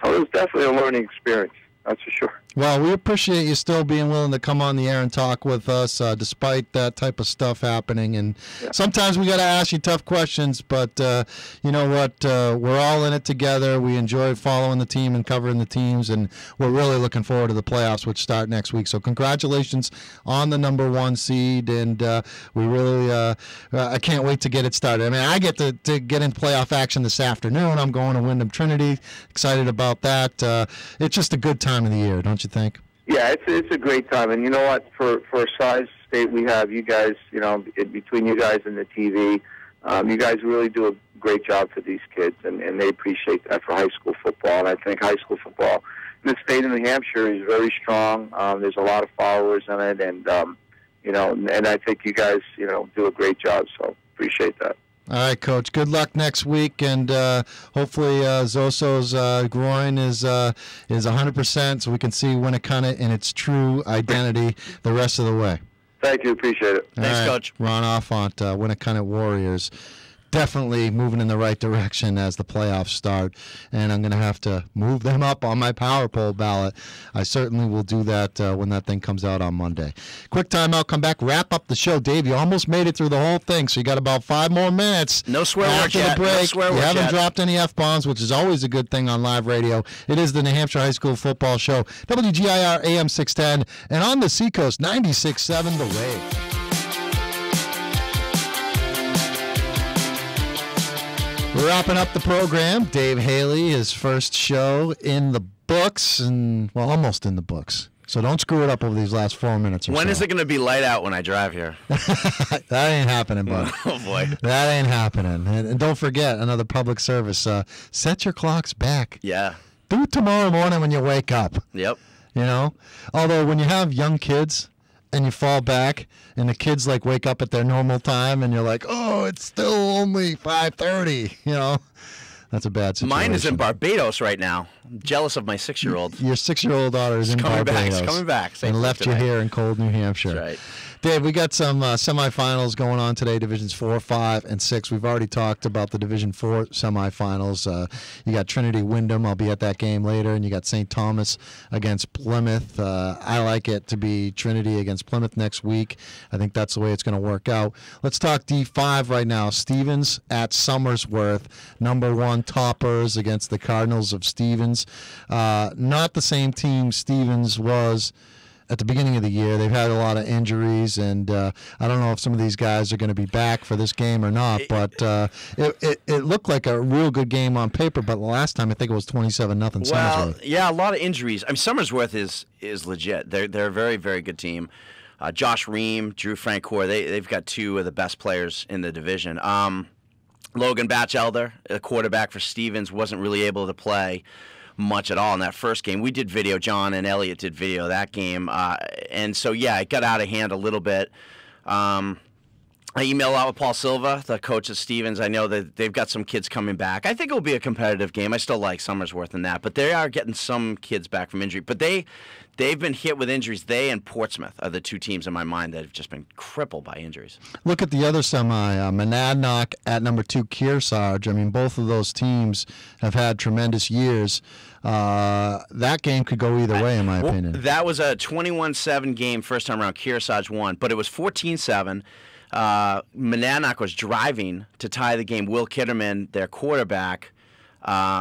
So it was definitely a learning experience, that's for sure. Well, we appreciate you still being willing to come on the air and talk with us despite that type of stuff happening. And sometimes we got to ask you tough questions, but you know what? We're all in it together. We enjoy following the team and covering the teams, and we're really looking forward to the playoffs, which start next week. So congratulations on the #1 seed, and we really I can't wait to get it started. I mean, I get to get in playoff action this afternoon. I'm going to Wyndham Trinity. Excited about that. It's just a good time of the year, don't you think? Yeah, it's a great time, and you know what? For a size state we have, you guys, between you guys and the TV, you guys really do a great job for these kids, and they appreciate that for high school football. And I think high school football in the state of New Hampshire is very strong. There's a lot of followers in it, and and I think you guys, do a great job. So appreciate that. All right, Coach. Good luck next week, and hopefully Zoso's groin is 100%, so we can see Winnicott in its true identity the rest of the way. Thank you. Appreciate it. Thanks, Coach. Ron Offont, Winnicott Warriors. Definitely moving in the right direction as the playoffs start, and I'm going to have to move them up on my power poll ballot. I certainly will do that when that thing comes out on Monday. Quick timeout, come back, wrap up the show. Dave, you almost made it through the whole thing, so you got about 5 more minutes. No swear words after yet. the break. No swear you words haven't yet. dropped any F-bombs, which is always a good thing on live radio. It is the New Hampshire High School Football Show, WGIR AM 610, and on the Seacoast, 96.7 The Wave. We're wrapping up the program. Dave Haley, his first show in the books, and well, almost in the books. So don't screw it up over these last 4 minutes or When so. is it going to be light out when I drive here? That ain't happening, bud. Oh, boy. That ain't happening. And don't forget, another public service, set your clocks back. Yeah. Do it tomorrow morning when you wake up. Yep. Although when you have young kids and you fall back and the kids wake up at their normal time and you're like, oh, it's still only 5:30, that's a bad situation. Mine is in Barbados right now. I'm jealous of my 6-year-old. Your 6-year-old daughter is in Barbados. It's coming back. And left you here in cold New Hampshire. That's right. Dave, we got some semifinals going on today, Divisions 4, 5, and 6. We've already talked about the Division 4 semifinals. You got Trinity Wyndham. I'll be at that game later. And you got St. Thomas against Plymouth. I like it to be Trinity against Plymouth next week. I think that's the way it's going to work out. Let's talk D5 right now. Stevens at Somersworth, #1 toppers against the Cardinals of Stevens. Not the same team Stevens was at the beginning of the year. They've had a lot of injuries, and I don't know if some of these guys are going to be back for this game or not, but it looked like a real good game on paper, but the last time I think it was 27-0 Somersworth. Well, yeah, a lot of injuries. I mean, Somersworth is legit. They're a very, very good team. Josh Ream, Drew Francoeur, they've got two of the best players in the division. Logan Batchelder, a quarterback for Stevens, wasn't really able to play much at all in that first game. We did video, John and Elliot did video that game. And so, yeah, it got out of hand a little bit. I emailed out with Paul Silva, the coach of Stevens. I know that they've got some kids coming back. I think it'll be a competitive game. I still like Summersworth in that, but they are getting some kids back from injury. But they've been hit with injuries. They and Portsmouth are the two teams in my mind that have just been crippled by injuries. Look at the other semi, Monadnock at number 2, Kearsarge. I mean, both of those teams have had tremendous years. That game could go either way, in my opinion. That was a 21-7 game first time around. Kearsarge won, but it was 14-7. Monadnock was driving to tie the game. Will Kitterman, their quarterback,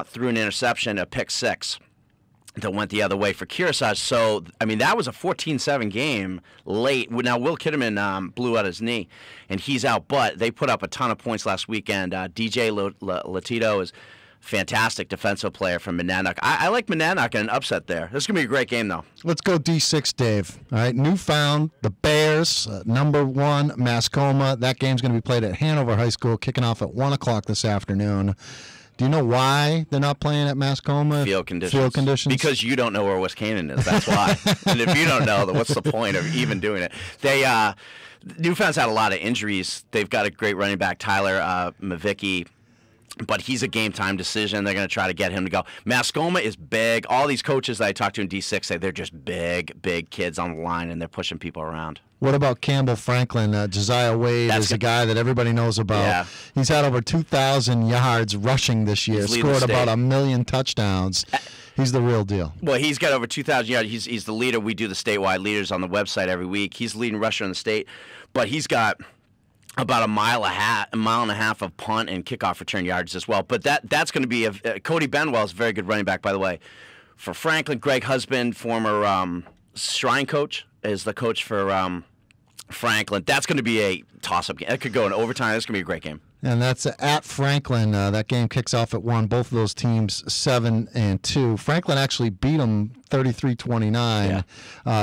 threw an interception, a pick six that went the other way for Kearsarge. So, I mean, that was a 14-7 game late. Now, Will Kitterman blew out his knee, and he's out, but they put up a ton of points last weekend. DJ Latito is fantastic defensive player from Monadnock. I like Monadnock in an upset there. This is going to be a great game, though. Let's go D6, Dave. All right, Newfound, the Bears, number 1, Mascoma. That game's going to be played at Hanover High School, kicking off at 1 o'clock this afternoon. Do you know why they're not playing at Mascoma? Field conditions. Field conditions? Because you don't know where West Canaan is. That's why. And if you don't know, then what's the point of even doing it? Newfound's had a lot of injuries. They've got a great running back, Tyler Mavicki. But he's a game-time decision. They're going to try to get him to go. Mascoma is big. All these coaches that I talked to in D6 say they're just big kids on the line, and they're pushing people around. What about Campbell Franklin? Josiah Wade is a guy that everybody knows about. Yeah. He's had over 2,000 yards rushing this year, scored about 1 million touchdowns. He's the real deal. Well, he's got over 2,000 yards. He's the leader. We do the statewide leaders on the website every week. He's the leading rusher in the state. But he's got about a mile and a half of punt and kickoff return yards as well. But that's going to be Cody Benwell is a very good running back, by the way. For Franklin, Greg Husband, former Shrine coach, is the coach for Franklin. That's going to be a toss-up game. That could go in overtime. That's going to be a great game. And that's at Franklin. That game kicks off at 1. Both of those teams 7-2. Franklin actually beat them 33-29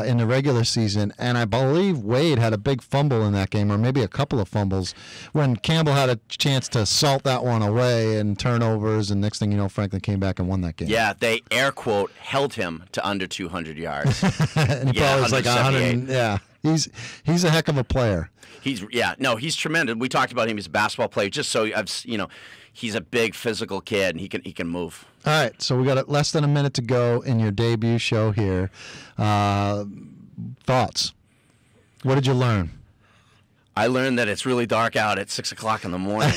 in the regular season. And I believe Wade had a big fumble in that game, or maybe a couple of fumbles, when Campbell had a chance to salt that one away and turnovers. And next thing you know, Franklin came back and won that game. Yeah, they air quote held him to under 200 yards. And he probably was like 100. Yeah. He's a heck of a player. He's tremendous. We talked about him. He's a basketball player. Just so he's a big physical kid, and he can move. All right, so we got less than a minute to go in your debut show here. Thoughts? What did you learn? I learned that it's really dark out at 6 o'clock in the morning.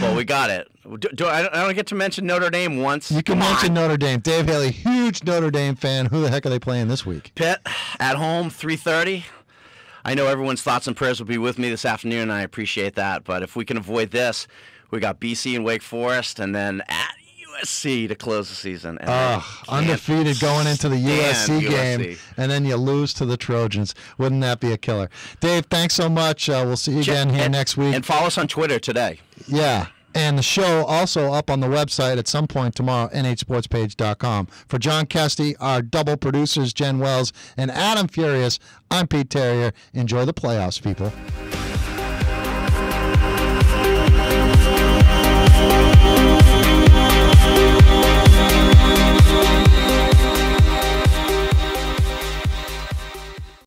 Well, we got it. I don't get to mention Notre Dame once. You can mention Notre Dame. Dave Haley, huge Notre Dame fan. Who the heck are they playing this week? Pitt at home, 3:30. I know everyone's thoughts and prayers will be with me this afternoon, and I appreciate that. But if we can avoid this, we got BC and Wake Forest, and then at USC to close the season. Undefeated going into the USC game, and then you lose to the Trojans. Wouldn't that be a killer? Dave, thanks so much. We'll see you again here next week. And follow us on Twitter today. Yeah. And the show also up on the website at some point tomorrow, nhsportspage.com. For John Kesty, our double producers, Jen Wells and Adam Furious, I'm Pete Terrier. Enjoy the playoffs, people.